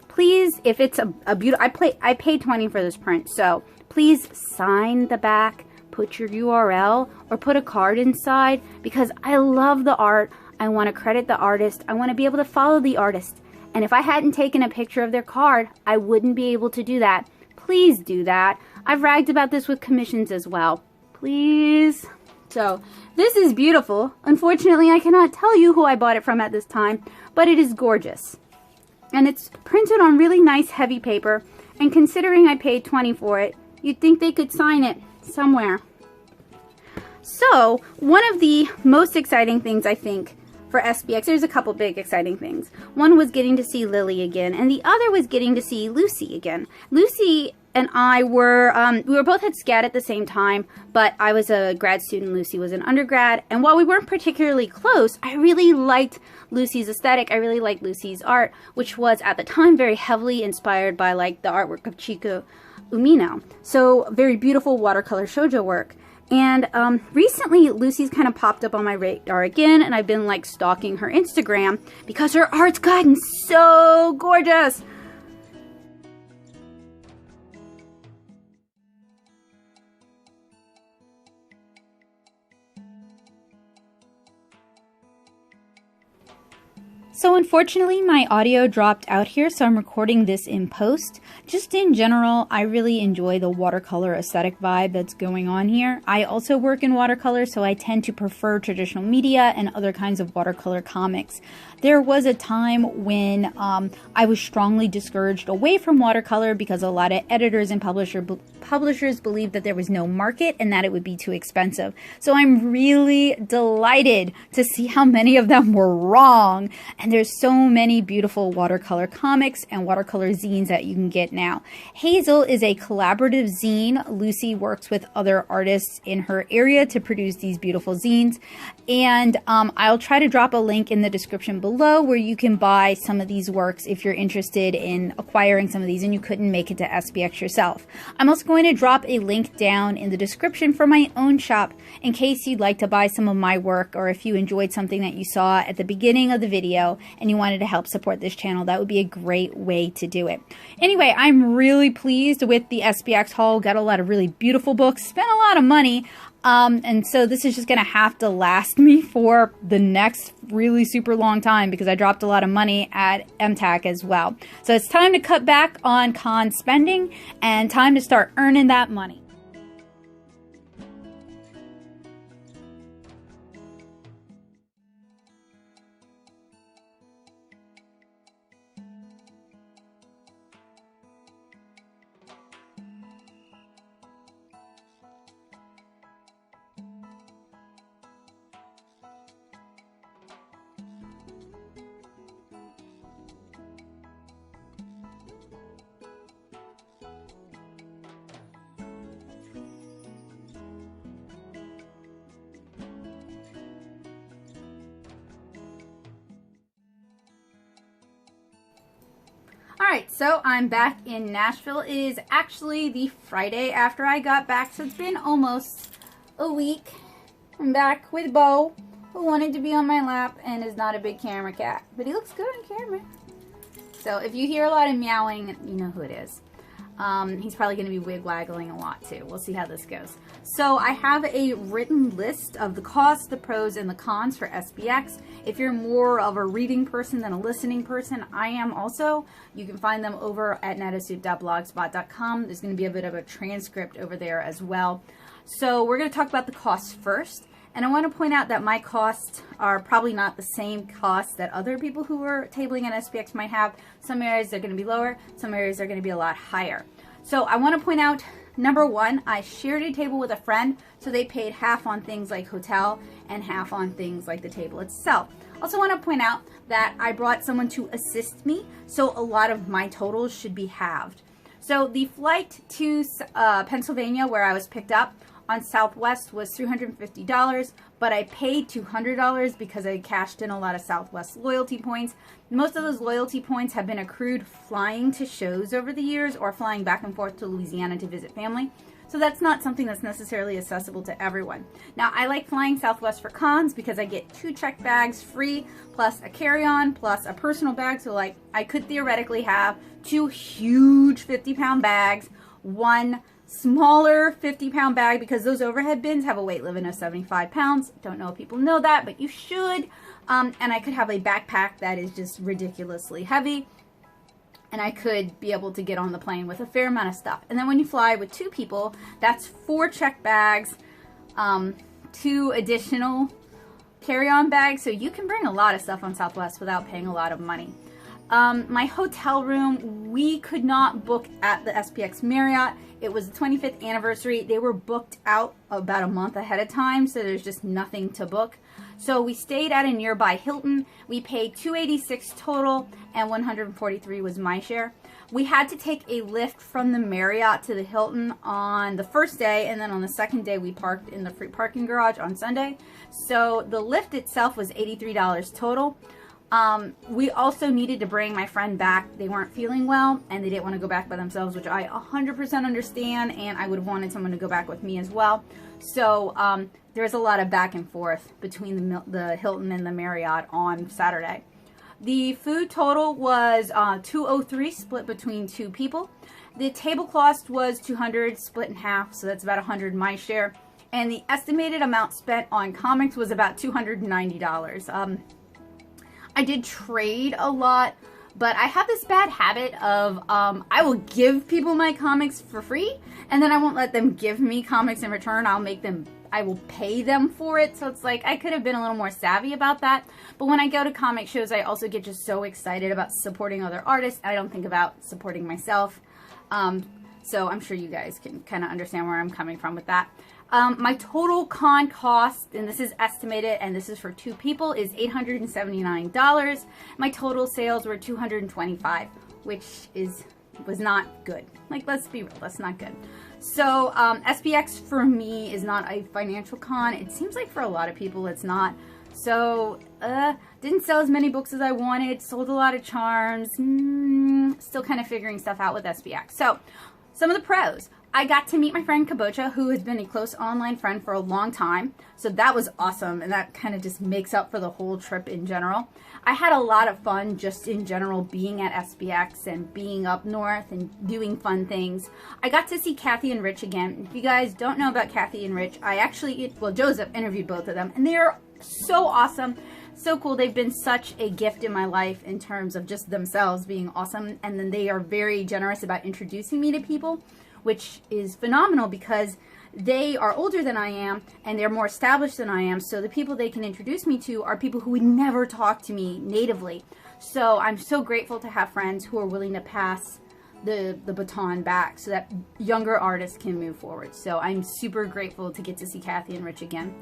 please, if it's a beautiful, I paid $20 for this print, so please sign the back, put your URL, or put a card inside, because I love the art. I want to credit the artist. I want to be able to follow the artist. And if I hadn't taken a picture of their card, I wouldn't be able to do that. Please do that. I've ragged about this with commissions as well. Please. So, this is beautiful. Unfortunately, I cannot tell you who I bought it from at this time, but it is gorgeous. And it's printed on really nice heavy paper, and considering I paid $20 for it, you'd think they could sign it somewhere. So, one of the most exciting things I think for SPX, there's a couple big exciting things. One was getting to see Lily again, and the other was getting to see Lucy again. Lucy and I were, we were both at SCAD at the same time, but I was a grad student, Lucy was an undergrad, and while we weren't particularly close, I really liked Lucy's aesthetic, I really liked Lucy's art, which was at the time very heavily inspired by like the artwork of Chico Umino. So, very beautiful watercolor shoujo work. And recently, Lucy's kind of popped up on my radar again, and I've been like stalking her Instagram because her art's gotten so gorgeous. So unfortunately, my audio dropped out here, so I'm recording this in post. Just in general, I really enjoy the watercolor aesthetic vibe that's going on here. I also work in watercolor, so I tend to prefer traditional media and other kinds of watercolor comics. There was a time when I was strongly discouraged away from watercolor because a lot of editors and publishers believed that there was no market and that it would be too expensive. So I'm really delighted to see how many of them were wrong. And there's so many beautiful watercolor comics and watercolor zines that you can get now. Hazel is a collaborative zine. Lucy works with other artists in her area to produce these beautiful zines. And I'll try to drop a link in the description below where you can buy some of these works if you're interested in acquiring some of these and you couldn't make it to SPX yourself. I'm also going to drop a link down in the description for my own shop in case you'd like to buy some of my work, or if you enjoyed something that you saw at the beginning of the video and you wanted to help support this channel, that would be a great way to do it. Anyway, I'm really pleased with the SPX haul. Got a lot of really beautiful books, spent a lot of money. And so this is just going to have to last me for the next really super long time because I dropped a lot of money at MTAC as well. So it's time to cut back on con spending and time to start earning that money. Alright, so I'm back in Nashville. It is actually the Friday after I got back, so it's been almost a week. I'm back with Bo, who wanted to be on my lap and is not a big camera cat, but he looks good on camera. So if you hear a lot of meowing, you know who it is. He's probably going to be wig-waggling a lot too. We'll see how this goes. So I have a written list of the costs, the pros, and the cons for SPX. If you're more of a reading person than a listening person, I am also. You can find them over at netasuit.blogspot.com. There's going to be a bit of a transcript over there as well. So we're going to talk about the costs first. And I want to point out that my costs are probably not the same costs that other people who are tabling at SPX might have. Some areas are going to be lower, some areas are going to be a lot higher. So I want to point out, number one, I shared a table with a friend, so they paid half on things like hotel and half on things like the table itself. Also want to point out that I brought someone to assist me, so a lot of my totals should be halved. So the flight to Pennsylvania, where I was picked up, on Southwest was $350, but I paid $200 because I cashed in a lot of Southwest loyalty points. Most of those loyalty points have been accrued flying to shows over the years or flying back and forth to Louisiana to visit family. So that's not something that's necessarily accessible to everyone. Now, I like flying Southwest for cons because I get 2 checked bags free, plus a carry-on, plus a personal bag. So like, I could theoretically have 2 huge 50-pound bags, 1 smaller 50-pound bag, because those overhead bins have a weight limit of 75 pounds. Don't know if people know that, but you should. And I could have a backpack that is just ridiculously heavy. And I could be able to get on the plane with a fair amount of stuff. And then when you fly with 2 people, that's 4 checked bags, 2 additional carry-on bags. So you can bring a lot of stuff on Southwest without paying a lot of money. My hotel room, we could not book at the SPX Marriott. It was the 25th anniversary. They were booked out about a month ahead of time, so there's just nothing to book. So we stayed at a nearby Hilton. We paid $286 total, and $143 was my share. We had to take a lift from the Marriott to the Hilton on the first day, and then on the second day we parked in the free parking garage on Sunday. So the lift itself was $83 total. We also needed to bring my friend back. They weren't feeling well and they didn't want to go back by themselves, which I 100% understand, and I would have wanted someone to go back with me as well. So there's a lot of back and forth between the Hilton and the Marriott on Saturday. The food total was $203 split between 2 people. The table cost was $200 split in half, so that's about $100 my share. And the estimated amount spent on comics was about $290. I did trade a lot, but I have this bad habit of I will give people my comics for free, and then I won't let them give me comics in return. I will pay them for it. So it's like I could have been a little more savvy about that. But when I go to comic shows, I also get just so excited about supporting other artists. I don't think about supporting myself. So I'm sure you guys can kind of understand where I'm coming from with that. My total con cost, and this is estimated, and this is for 2 people, is $879. My total sales were $225, which was not good. Like, let's be real, that's not good. So SPX for me is not a financial con. It seems like for a lot of people it's not. So didn't sell as many books as I wanted, sold a lot of charms, still kind of figuring stuff out with SPX. So some of the pros. I got to meet my friend Kabocha, who has been a close online friend for a long time. So that was awesome, and that kind of just makes up for the whole trip in general. I had a lot of fun just in general being at SPX and being up north and doing fun things. I got to see Kathy and Rich again. If you guys don't know about Kathy and Rich, Joseph interviewed both of them, and they are so awesome. So cool. They've been such a gift in my life in terms of just themselves being awesome, and then they are very generous about introducing me to people, which is phenomenal because they are older than I am and they're more established than I am. So the people they can introduce me to are people who would never talk to me natively. So I'm so grateful to have friends who are willing to pass the baton back so that younger artists can move forward. So I'm super grateful to get to see Kathy and Rich again.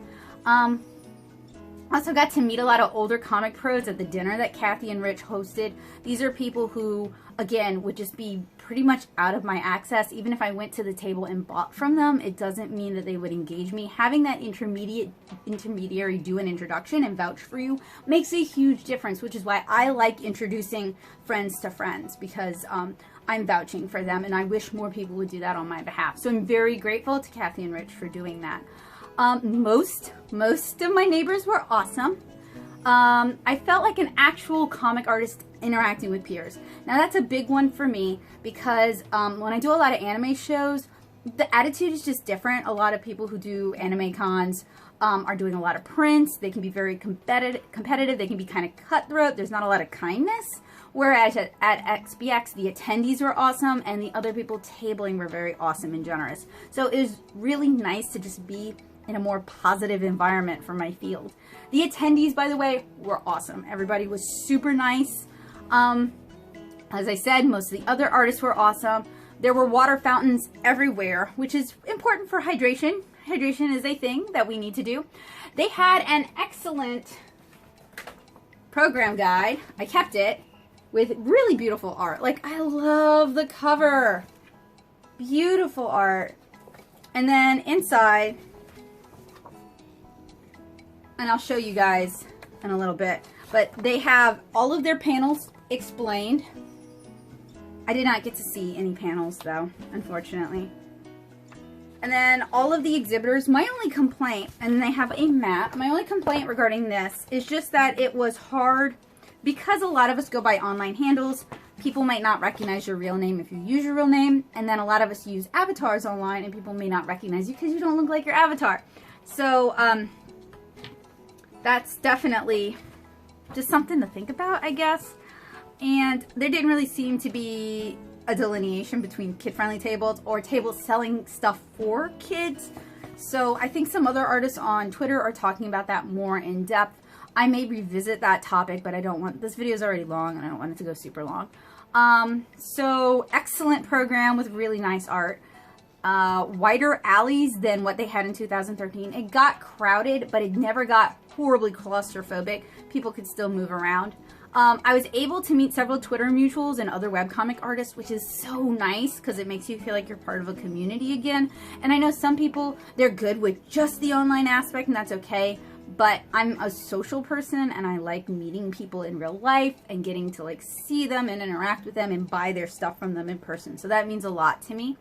Also got to meet a lot of older comic pros at the dinner that Kathy and Rich hosted. These are people who, again, would just be pretty much out of my access. Even if I went to the table and bought from them, it doesn't mean that they would engage me. Having that intermediary do an introduction and vouch for you makes a huge difference, which is why I like introducing friends to friends, because I'm vouching for them, and I wish more people would do that on my behalf. So I'm very grateful to Kathy and Rich for doing that. Most of my neighbors were awesome. I felt like an actual comic artist interacting with peers. Now that's a big one for me because when I do a lot of anime shows, the attitude is just different. A lot of people who do anime cons are doing a lot of prints. They can be very competitive. They can be kind of cutthroat. There's not a lot of kindness. Whereas at XBX, the attendees were awesome and the other people tabling were very awesome and generous. So it was really nice to just be in a more positive environment for my field. The attendees, by the way, were awesome. Everybody was super nice. As I said, most of the other artists were awesome. There were water fountains everywhere, which is important for hydration. Hydration is a thing that we need to do. They had an excellent program guide. I kept it with really beautiful art. Like, I love the cover. Beautiful art. And then inside, and I'll show you guys in a little bit, but they have all of their panels explained. I did not get to see any panels though, unfortunately. And then all of the exhibitors, my only complaint, and they have a map, my only complaint regarding this is just that it was hard because a lot of us go by online handles. People might not recognize your real name if you use your real name, and then a lot of us use avatars online and people may not recognize you because you don't look like your avatar. So, that's definitely just something to think about, I guess. And there didn't really seem to be a delineation between kid-friendly tables or tables selling stuff for kids. So I think some other artists on Twitter are talking about that more in depth. I may revisit that topic, but I don't want, this video is already long and I don't want it to go super long. So excellent program with really nice art. Wider alleys than what they had in 2013. It got crowded, but it never got horribly claustrophobic. People could still move around. I was able to meet several Twitter mutuals and other webcomic artists, which is so nice because it makes you feel like you're part of a community again. And I know some people, they're good with just the online aspect, and that's okay. But I'm a social person and I like meeting people in real life and getting to like see them and interact with them and buy their stuff from them in person. So that means a lot to me.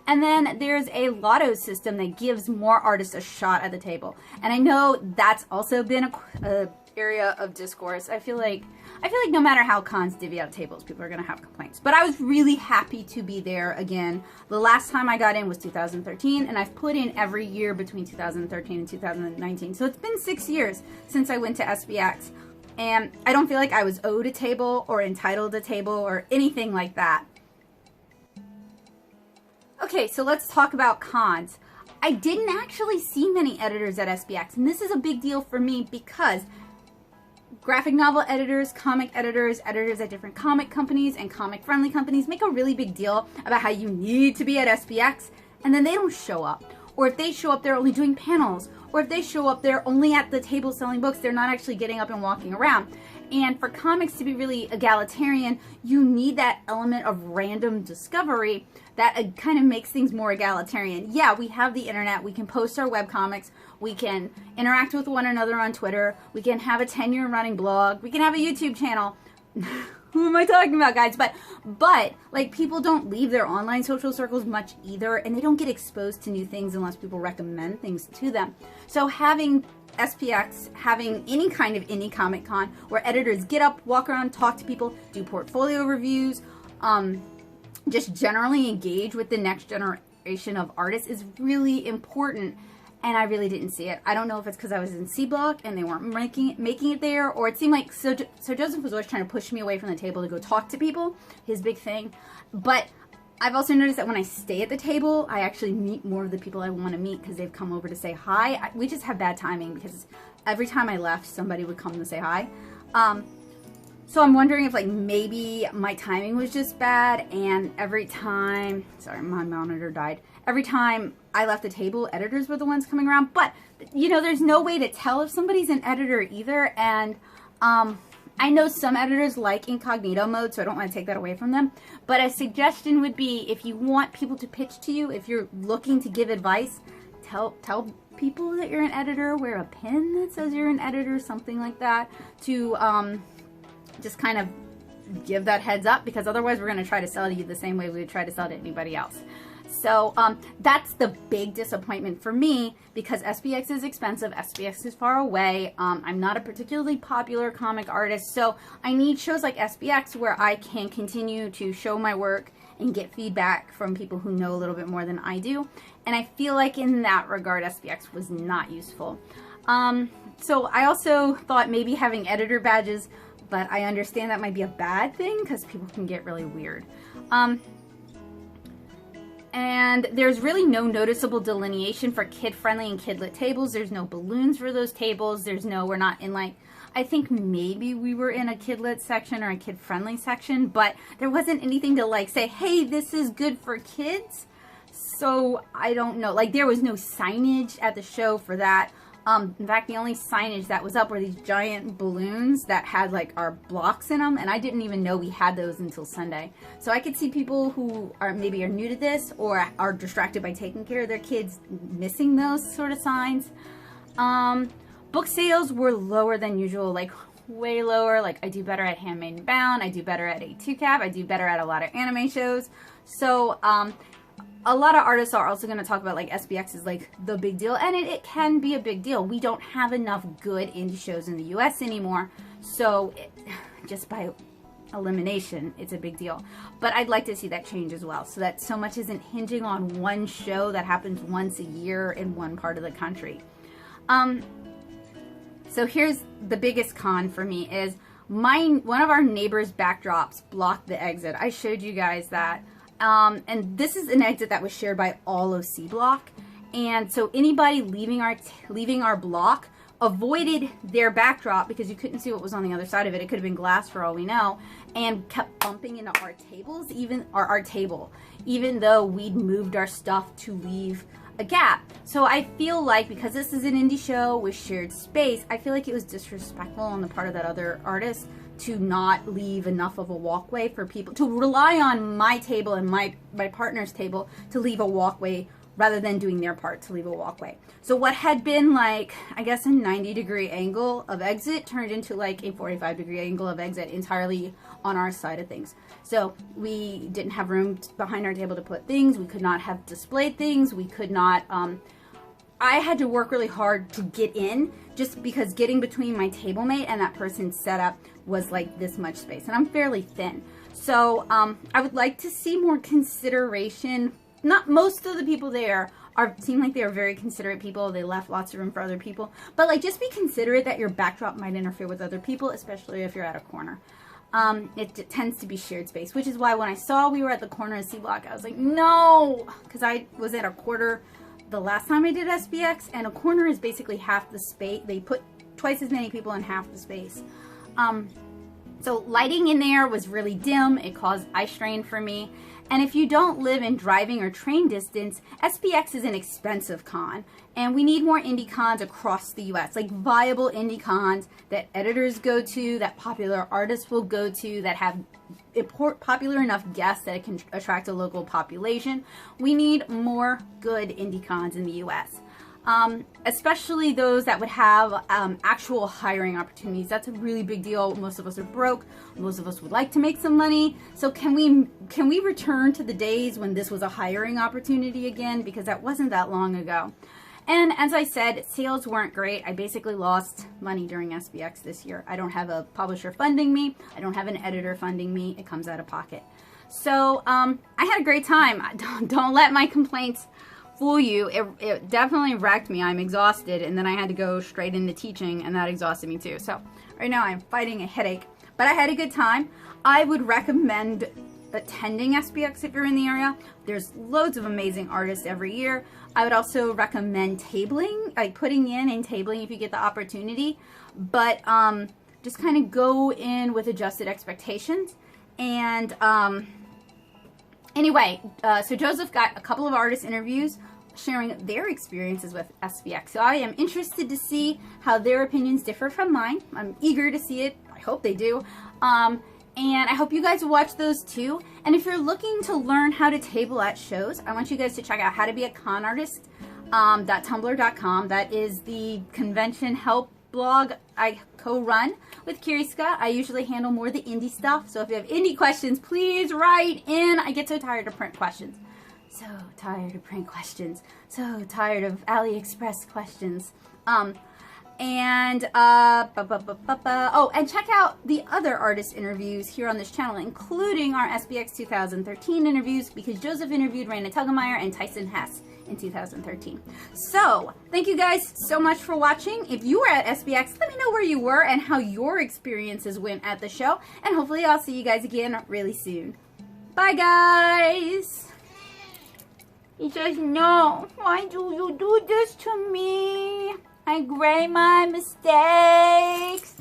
And then there's a lotto system that gives more artists a shot at the table. And I know that's also been a area of discourse. I feel like no matter how cons divvy out tables, people are going to have complaints. But I was really happy to be there again. The last time I got in was 2013, and I've put in every year between 2013 and 2019. So it's been 6 years since I went to SBX. And I don't feel like I was owed a table or entitled a table or anything like that. Okay, so let's talk about cons. I didn't actually see many editors at SBX, and this is a big deal for me because graphic novel editors, comic editors, editors at different comic companies and comic-friendly companies make a really big deal about how you need to be at SBX, and then they don't show up. Or if they show up, they're only doing panels. Or if they show up, they're only at the table selling books. They're not actually getting up and walking around. And for comics to be really egalitarian, you need that element of random discovery that kind of makes things more egalitarian. Yeah, we have the internet. We can post our webcomics. We can interact with one another on Twitter. We can have a 10-year running blog. We can have a YouTube channel. Who am I talking about, guys? But like, people don't leave their online social circles much either, and they don't get exposed to new things unless people recommend things to them. So having SPX, having any kind of indie comic con where editors get up, walk around, talk to people, do portfolio reviews, just generally engage with the next generation of artists is really important. And I really didn't see it. I don't know if it's because I was in C Block and they weren't making it there, or it seemed like so Joseph was always trying to push me away from the table to go talk to people, his big thing. But I've also noticed that when I stay at the table, I actually meet more of the people I want to meet because they've come over to say hi. We just have bad timing because every time I left, somebody would come to say hi. So I'm wondering if like maybe my timing was just bad, and every time, sorry, my monitor died. Every time I left the table, editors were the ones coming around. But, you know, there's no way to tell if somebody's an editor either. And I know some editors like incognito mode, so I don't want to take that away from them. But a suggestion would be, if you want people to pitch to you, if you're looking to give advice, tell people that you're an editor, wear a pin that says you're an editor, something like that, to just kind of give that heads up, because otherwise we're going to try to sell to you the same way we would try to sell to anybody else. So that's the big disappointment for me, because SPX is expensive, SPX is far away. I'm not a particularly popular comic artist, so I need shows like SPX where I can continue to show my work and get feedback from people who know a little bit more than I do. And I feel like in that regard, SPX was not useful. So I also thought maybe having editor badges, but I understand that might be a bad thing because people can get really weird. And there's really no noticeable delineation for kid-friendly and kidlit tables. There's no balloons for those tables. We're not in like, I think maybe we were in a kidlit section or a kid-friendly section, but there wasn't anything to like say, hey, this is good for kids. So I don't know, like there was no signage at the show for that. In fact, the only signage that was up were these giant balloons that had like our blocks in them, and I didn't even know we had those until Sunday. So I could see people who maybe are new to this or are distracted by taking care of their kids missing those sort of signs. Book sales were lower than usual, like way lower. Like I do better at Handmade and Bound, I do better at A2Cap, I do better at a lot of anime shows. So a lot of artists are also going to talk about like SPX is like the big deal, and it can be a big deal. We don't have enough good indie shows in the US anymore, so just by elimination, it's a big deal. But I'd like to see that change as well, so that so much isn't hinging on one show that happens once a year in one part of the country. So here's the biggest con for me is one of our neighbors' backdrops blocked the exit. I showed you guys that. And this is an exit that was shared by all of C Block, and so anybody leaving our block avoided their backdrop because you couldn't see what was on the other side of it. It could have been glass for all we know, and kept bumping into our tables, our table, even though we'd moved our stuff to leave a gap. So I feel like, because this is an indie show with shared space, I feel like it was disrespectful on the part of that other artist to not leave enough of a walkway for people to rely on my table and my partner's table to leave a walkway rather than doing their part to leave a walkway. So what had been like, I guess, a 90-degree angle of exit turned into like a 45-degree angle of exit entirely on our side of things. So we didn't have room behind our table to put things. We could not have displayed things. We could not, I had to work really hard to get in, just because getting between my table mate and that person's setup was like this much space, and I'm fairly thin. So I would like to see more consideration. Not most of the people there seem like they are very considerate people. They left lots of room for other people, but like just be considerate that your backdrop might interfere with other people, especially if you're at a corner. It tends to be shared space, which is why when I saw we were at the corner of C Block, I was like, no, because I was at a quarter the last time I did SPX, and a corner is basically half the space. They put twice as many people in half the space. So lighting in there was really dim. It caused eye strain for me. And if you don't live in driving or train distance, SPX is an expensive con. And we need more indie cons across the US, like viable indie cons that editors go to, that popular artists will go to, that have popular enough guests that it can attract a local population. We need more good indie cons in the US. Especially those that would have actual hiring opportunities. That's a really big deal. Most of us are broke. Most of us would like to make some money. So can we return to the days when this was a hiring opportunity again? Because that wasn't that long ago. And as I said, sales weren't great. I basically lost money during SPX this year. I don't have a publisher funding me. I don't have an editor funding me. It comes out of pocket. So I had a great time. Don't let my complaints fool you. It definitely wrecked me. I'm exhausted, and then I had to go straight into teaching, and that exhausted me too. So right now I'm fighting a headache, but I had a good time. I would recommend attending SPX if you're in the area. There's loads of amazing artists every year. I would also recommend tabling, like putting in and tabling if you get the opportunity. But just kind of go in with adjusted expectations. And anyway, so Joseph got a couple of artist interviews sharing their experiences with SPX. So I am interested to see how their opinions differ from mine. I'm eager to see it. I hope they do. And I hope you guys watch those too. And if you're looking to learn how to table at shows, I want you guys to check out how to be a con artist. .tumblr.com. That is the convention help blog I co-run with Kiriska. I usually handle more the indie stuff. So if you have indie questions, please write in. I get so tired of print questions. So tired of print questions. So tired of AliExpress questions. And check out the other artist interviews here on this channel, including our SBX 2013 interviews, because Joseph interviewed Raina Telgemeier and Tyson Hess in 2013. So thank you guys so much for watching. If you were at SBX, let me know where you were and how your experiences went at the show, and hopefully I'll see you guys again really soon. Bye guys. You just know, why do you do this to me? I grade my mistakes.